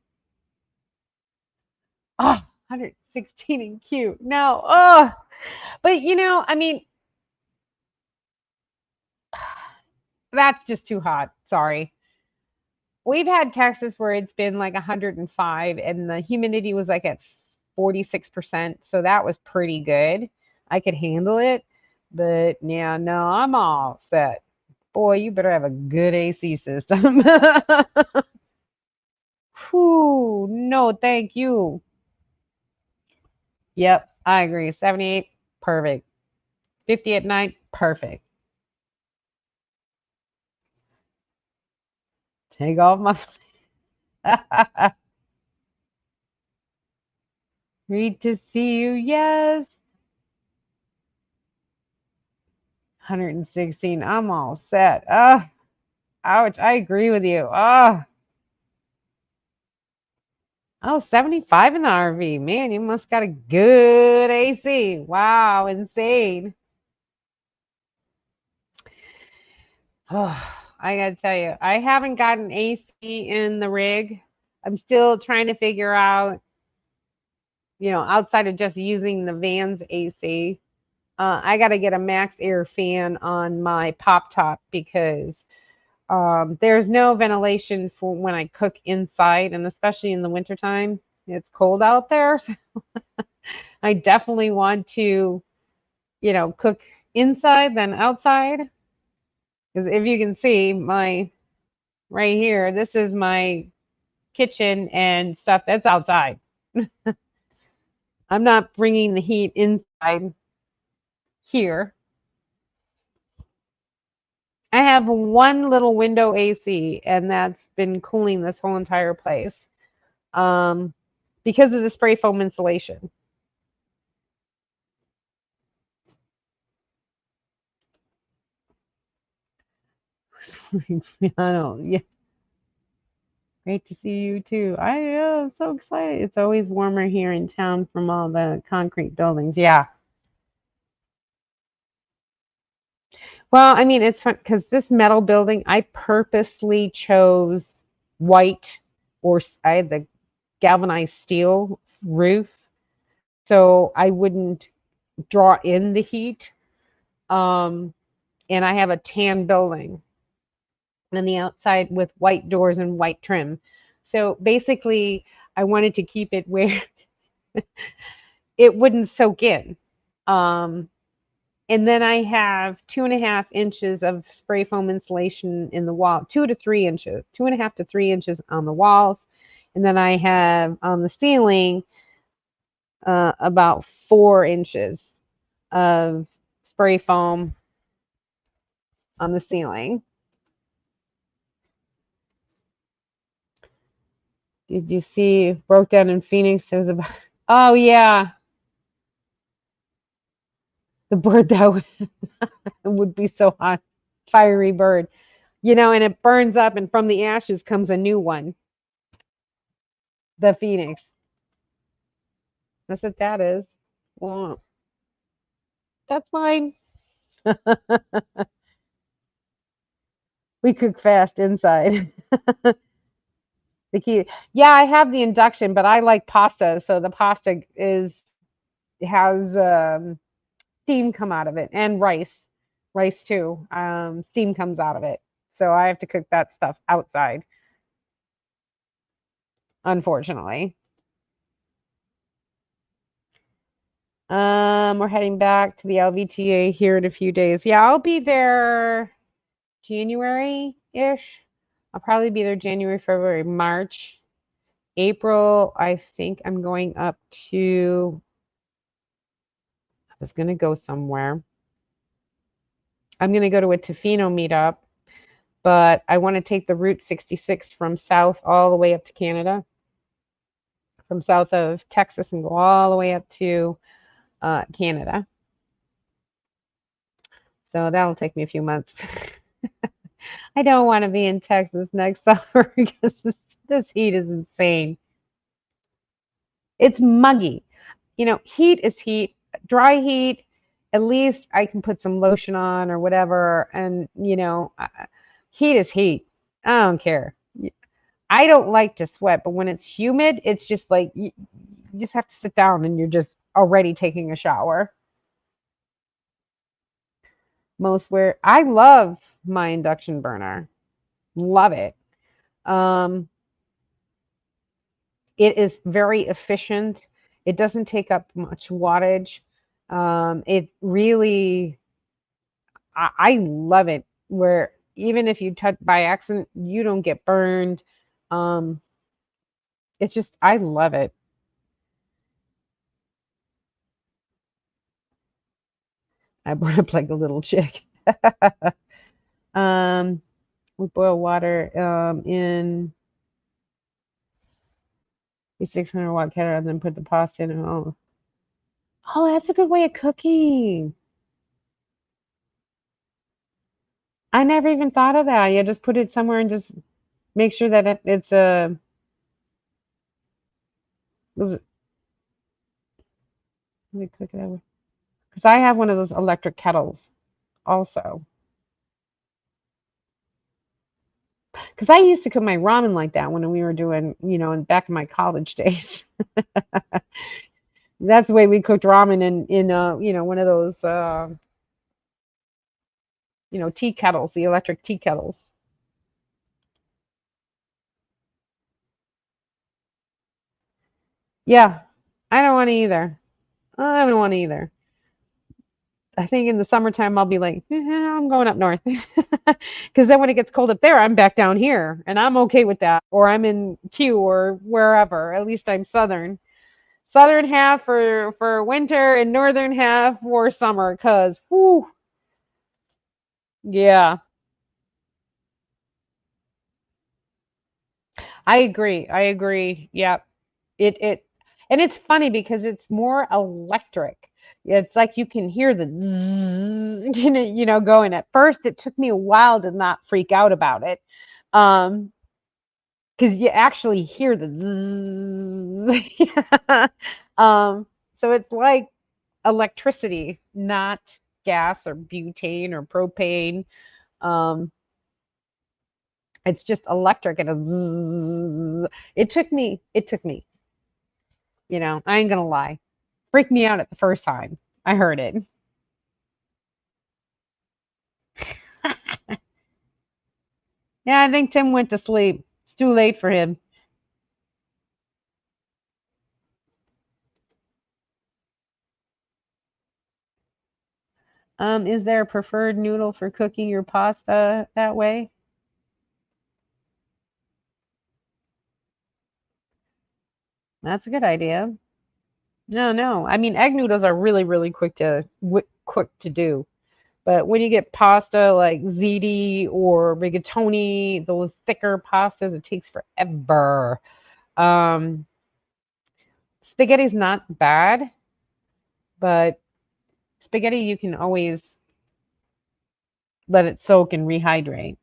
Oh, 116 and cute. No, oh, but I mean, that's just too hot. Sorry. We've had Texas where it's been like 105 and the humidity was like at 46%. So that was pretty good. I could handle it. But yeah, no, I'm all set. Boy, you better have a good AC system. Whew, no, thank you. Yep, I agree. 78, perfect. 50 at night, perfect. Take off my. Great to see you. Yes. 116. I'm all set. Ouch. I agree with you. Oh, 75 in the RV. Man, you must got a good AC. Wow, insane. Oh, I gotta tell you, I haven't gotten AC in the rig. I'm still trying to figure out, outside of just using the van's AC, I got to get a max air fan on my pop top because there's no ventilation for when I cook inside, and especially in the wintertime, it's cold out there. So I definitely want to, cook inside than outside. Because if you can see my right here, this is my kitchen and stuff that's outside. I'm not bringing the heat inside here. I have one little window AC, and that's been cooling this whole entire place um, because of the spray foam insulation. I don't. Yeah, great to see you too. I am so excited. It's always warmer here in town from all the concrete buildings. Yeah. Well, I mean, it's fun because this metal building, I purposely chose white I had the galvanized steel roof, so I wouldn't draw in the heat. Um, and I have a tan building on the outside with white doors and white trim. So basically, I wanted to keep it where it wouldn't soak in. Um, and then I have 2.5 inches of spray foam insulation in the wall, 2 to 3 inches, 2.5 to 3 inches on the walls. And then I have on the ceiling about 4 inches of spray foam on the ceiling. Did you see broke down in Phoenix? It was about. Oh yeah, The bird that would be so hot, fiery bird, and it burns up, and from the ashes comes a new one, the phoenix. That's what that is. Well, that's fine. We cook fast inside. The key, yeah, I have the induction, but I like pasta, so the pasta has steam come out of it, and rice too. Steam comes out of it, so I have to cook that stuff outside, unfortunately. We're heading back to the LVTA here in a few days. Yeah, I'll be there January-ish. I'll probably be there January, February, March. April, I think I'm going up to, I was going to go somewhere. I'm going to go to a Tofino meetup, but I want to take the Route 66 from south all the way up to Canada, from south of Texas, and go all the way up to Canada. So that'll take me a few months. I don't want to be in Texas next summer because this heat is insane. It's muggy. Heat is heat. Dry heat, at least I can put some lotion on or whatever. And, heat is heat. I don't care. I don't like to sweat, but when it's humid, it's just like you just have to sit down and you're just already taking a shower. Most where I love my induction burner. Love it. Um, it is very efficient. It doesn't take up much wattage. It really, I love it. Where even if you touch by accident, you don't get burned. Um, it's just, I love it. I burn up like a little chick. um, we boil water in a 600-watt kettle and then put the pasta in. Oh, that's a good way of cooking. I never even thought of that. You just put it somewhere and just make sure that it's a. Let me cook it over. Because I have one of those electric kettles also. Because I used to cook my ramen like that when we were doing, back in my college days. That's the way we cooked ramen in one of those tea kettles, the electric tea kettles. Yeah, I don't want to either. I don't want to either. I think in the summertime I'll be like, I'm going up north. Because then when it gets cold up there, I'm back down here, and I'm okay with that. Or I'm in Q or wherever. At least I'm southern. Southern half for winter and northern half for summer. Cause whoo, yeah, I agree. I agree. Yep. It and it's funny because it's more electric. It's like you can hear the zzz, going. At first, it took me a while to not freak out about it, because you actually hear the zzz. So it's like electricity, not gas or butane or propane. Um, it's just electric and a zzz. It took me. I ain't gonna lie. Freaked me out at the first time I heard it. Yeah, I think Tim went to sleep. It's too late for him. Is there a preferred noodle for cooking your pasta that way? That's a good idea. No, no. I mean, egg noodles are really, really quick to do. But when you get pasta like ziti or rigatoni, those thicker pastas, it takes forever. Um, Spaghetti's not bad, but Spaghetti, you can always let it soak and rehydrate.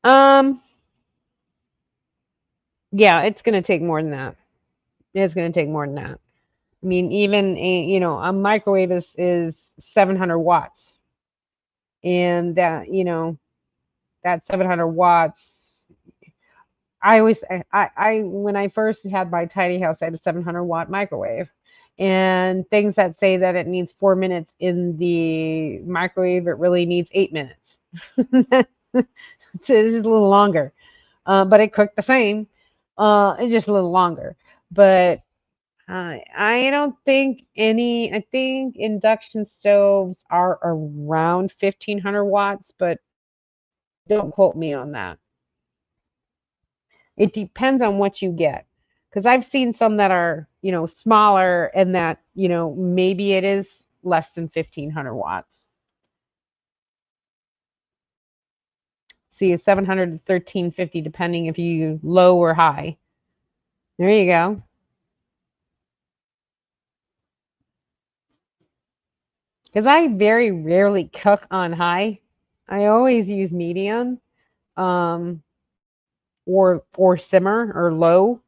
Um, yeah, it's gonna take more than that. It's gonna take more than that. I mean, even a microwave is 700 watts, and that 700 watts. I always I when I first had my tiny house, I had a 700-watt microwave, and things that say that it needs 4 minutes in the microwave, it really needs 8 minutes. It's just a little longer, but it cooked the same. It's just a little longer, but I don't think any. I think induction stoves are around 1500 watts, but don't quote me on that. It depends on what you get. Because I've seen some that are, smaller and that, maybe it is less than 1500 watts. See, a 700 to 1350, depending if you low or high. There you go. Because I very rarely cook on high. I always use medium, um, or simmer or low,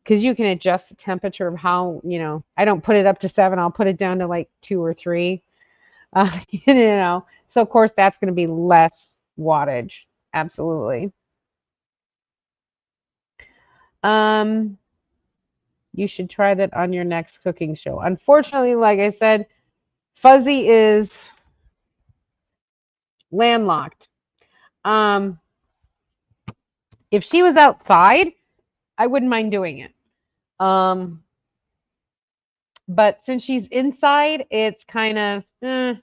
because you can adjust the temperature of how, I don't put it up to 7, I'll put it down to like 2 or 3. So of course that's going to be less wattage. Absolutely. Um, you should try that on your next cooking show. Unfortunately, like I said, Fuzzy is landlocked. Um, if she was outside, I wouldn't mind doing it. Um, but since she's inside, it's kind of, I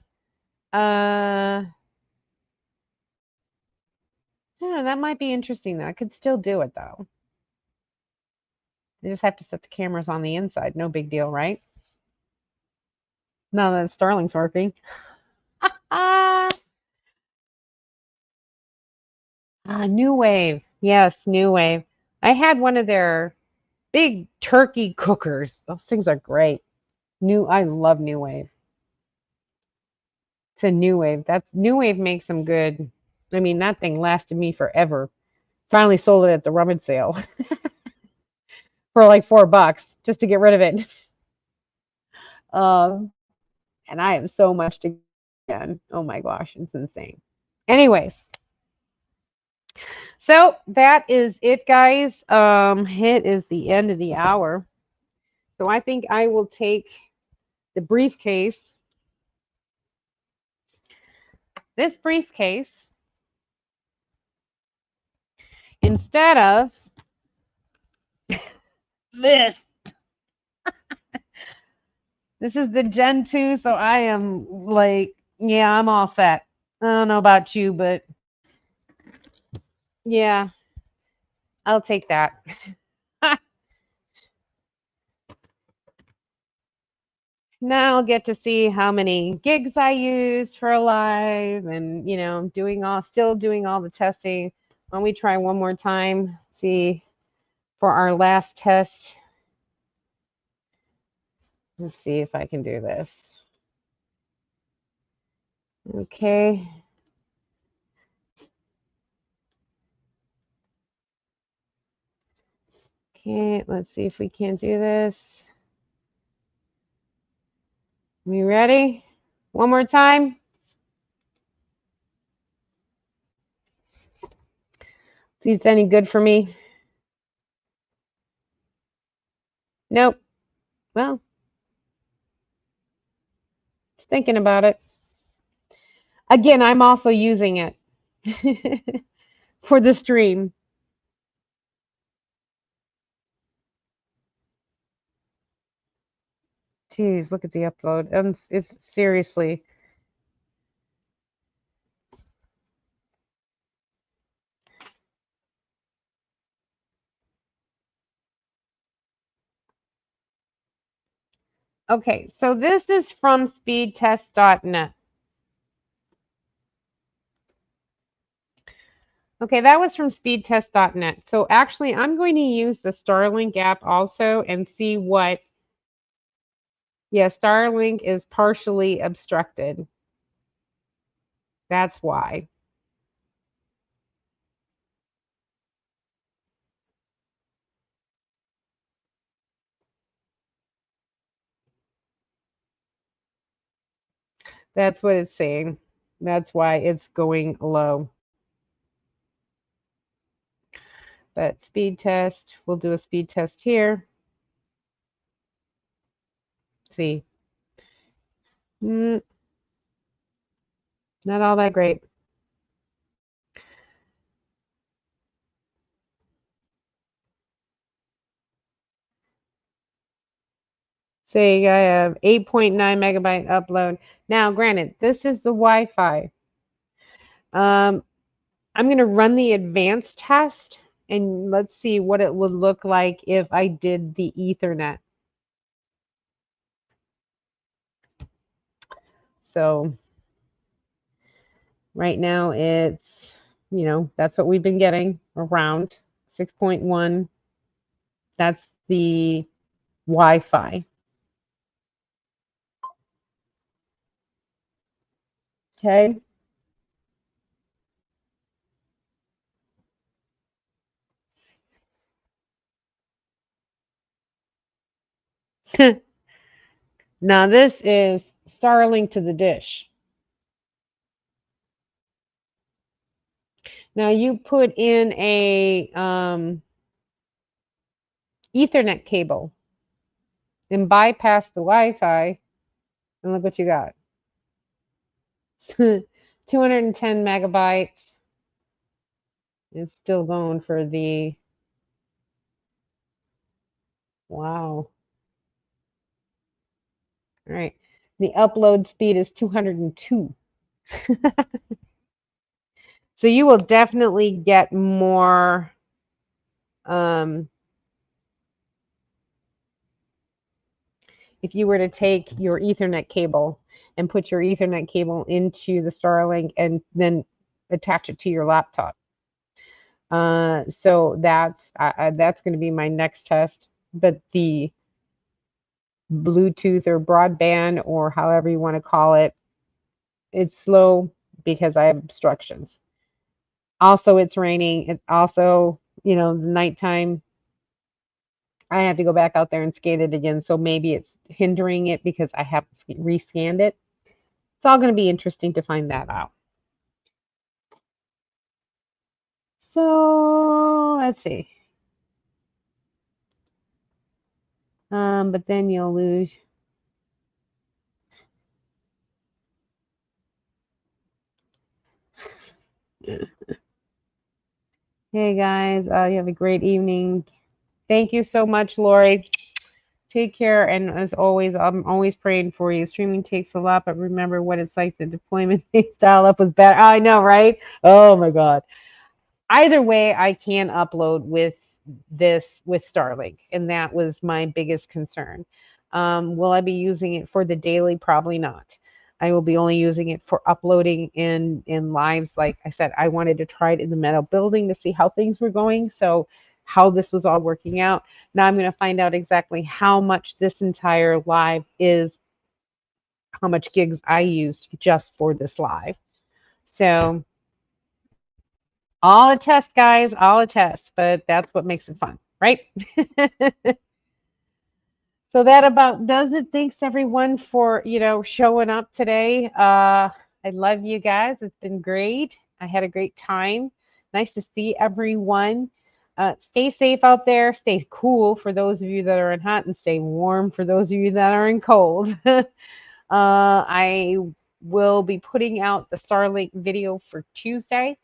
don't know, that might be interesting though. I could still do it though. I just have to set the cameras on the inside. No big deal, right? Now that Starlink's working. Ah, New Wave. Yes, New Wave. I had one of their big turkey cookers. Those things are great. I love New Wave. It's a New Wave. That's New Wave makes them good. I mean, that thing lasted me forever. Finally sold it at the rummage sale for like $4 just to get rid of it. Um, and I have so much to get done. Oh my gosh, it's insane. Anyways, so that is it, guys. It is the end of the hour. So I think I will take the briefcase. This briefcase, instead of this, this is the Gen 2, so I am like, yeah, I'm all set. I don't know about you, but yeah, I'll take that. Now I'll get to see how many gigs I used for live and, still doing all the testing. Let me try one more time, see for our last test. Let's see if I can do this. Okay. Okay, let's see if we can't do this. We ready? One more time. See if it's any good for me. Nope. Well, thinking about it. Again, I'm also using it for the stream. Jeez, look at the upload. And it's seriously. Okay, so this is from speedtest.net. Okay, that was from speedtest.net. So actually, I'm going to use the Starlink app also and see what, yeah, Starlink is partially obstructed. That's why. That's what it's saying. That's why it's going low. But speed test, we'll do a speed test here. See, mm, not all that great. Say I have 8.9 megabyte upload. Now, granted, this is the Wi-Fi. Um, I'm going to run the advanced test and let's see what it would look like if I did the Ethernet. So right now it's, that's what we've been getting around 6.1. That's the Wi-Fi. Okay. Now this is Starlink to the dish. Now you put in a Ethernet cable and bypass the Wi-Fi, and look what you got. 210 megabytes. It's still going for the, wow. All right. The upload speed is 202. So you will definitely get more um, if you were to take your Ethernet cable and put your Ethernet cable into the Starlink and then attach it to your laptop. So that's going to be my next test. But the Bluetooth or broadband or however you want to call it, it's slow because I have obstructions. Also, it's raining. It's also, the nighttime. I have to go back out there and skate it again. So maybe it's hindering it because I have rescanned it. It's all going to be interesting to find that out. So let's see. But then you'll lose. Hey guys, you have a great evening. Thank you so much, Lori. Take care, and as always, I'm always praying for you. Streaming takes a lot, but remember what it's like. The deployment style up was better. I know, right? Oh my God. Either way, I can upload with Starlink, and that was my biggest concern. Will I be using it for the daily? Probably not. I will be only using it for uploading in lives. Like I said, I wanted to try it in the metal building to see how things were going. So how this was all working out. Now I'm going to find out exactly how much this entire live is, how much gigs I used just for this live. So all a test, guys, all a test, but that's what makes it fun, right? So that about does it. Thanks everyone for, showing up today. I love you guys. It's been great. I had a great time. Nice to see everyone. Stay safe out there. Stay cool for those of you that are in hot, and stay warm for those of you that are in cold. I will be putting out the Starlink video for Tuesday.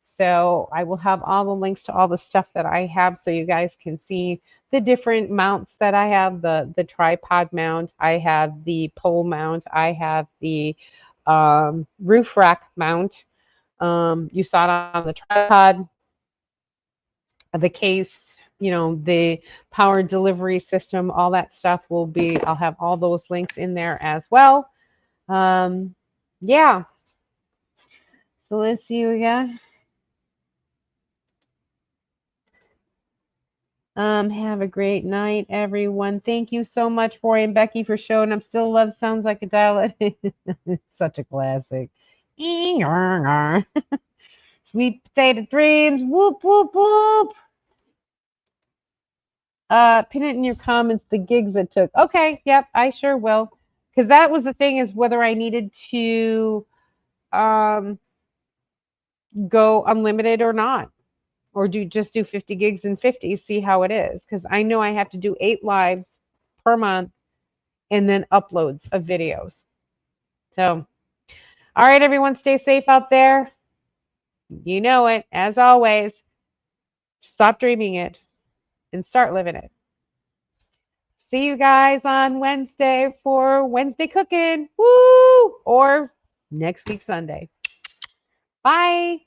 So I will have all the links to all the stuff that I have so you guys can see the different mounts that I have, the tripod mount, I have the pole mount, I have the roof rack mount. You saw it on the tripod, the case, the power delivery system, all that stuff I'll have all those links in there as well. Yeah. So let's see what we got. Have a great night, everyone. Thank you so much, Roy and Becky, for showing up. Still love sounds like a dial. Such a classic. Sweet potato dreams. Whoop whoop whoop. Pin it in your comments. The gigs it took. Okay. Yep. I sure will. Because that was the thing, is whether I needed to um go unlimited or not, or do 50 gigs and 50, see how it is, because I know I have to do 8 lives per month and then uploads of videos. So, all right, everyone, stay safe out there. You know it. As always, stop dreaming it and start living it. See you guys on Wednesday for Wednesday cooking. Woo! Or next week Sunday. Bye.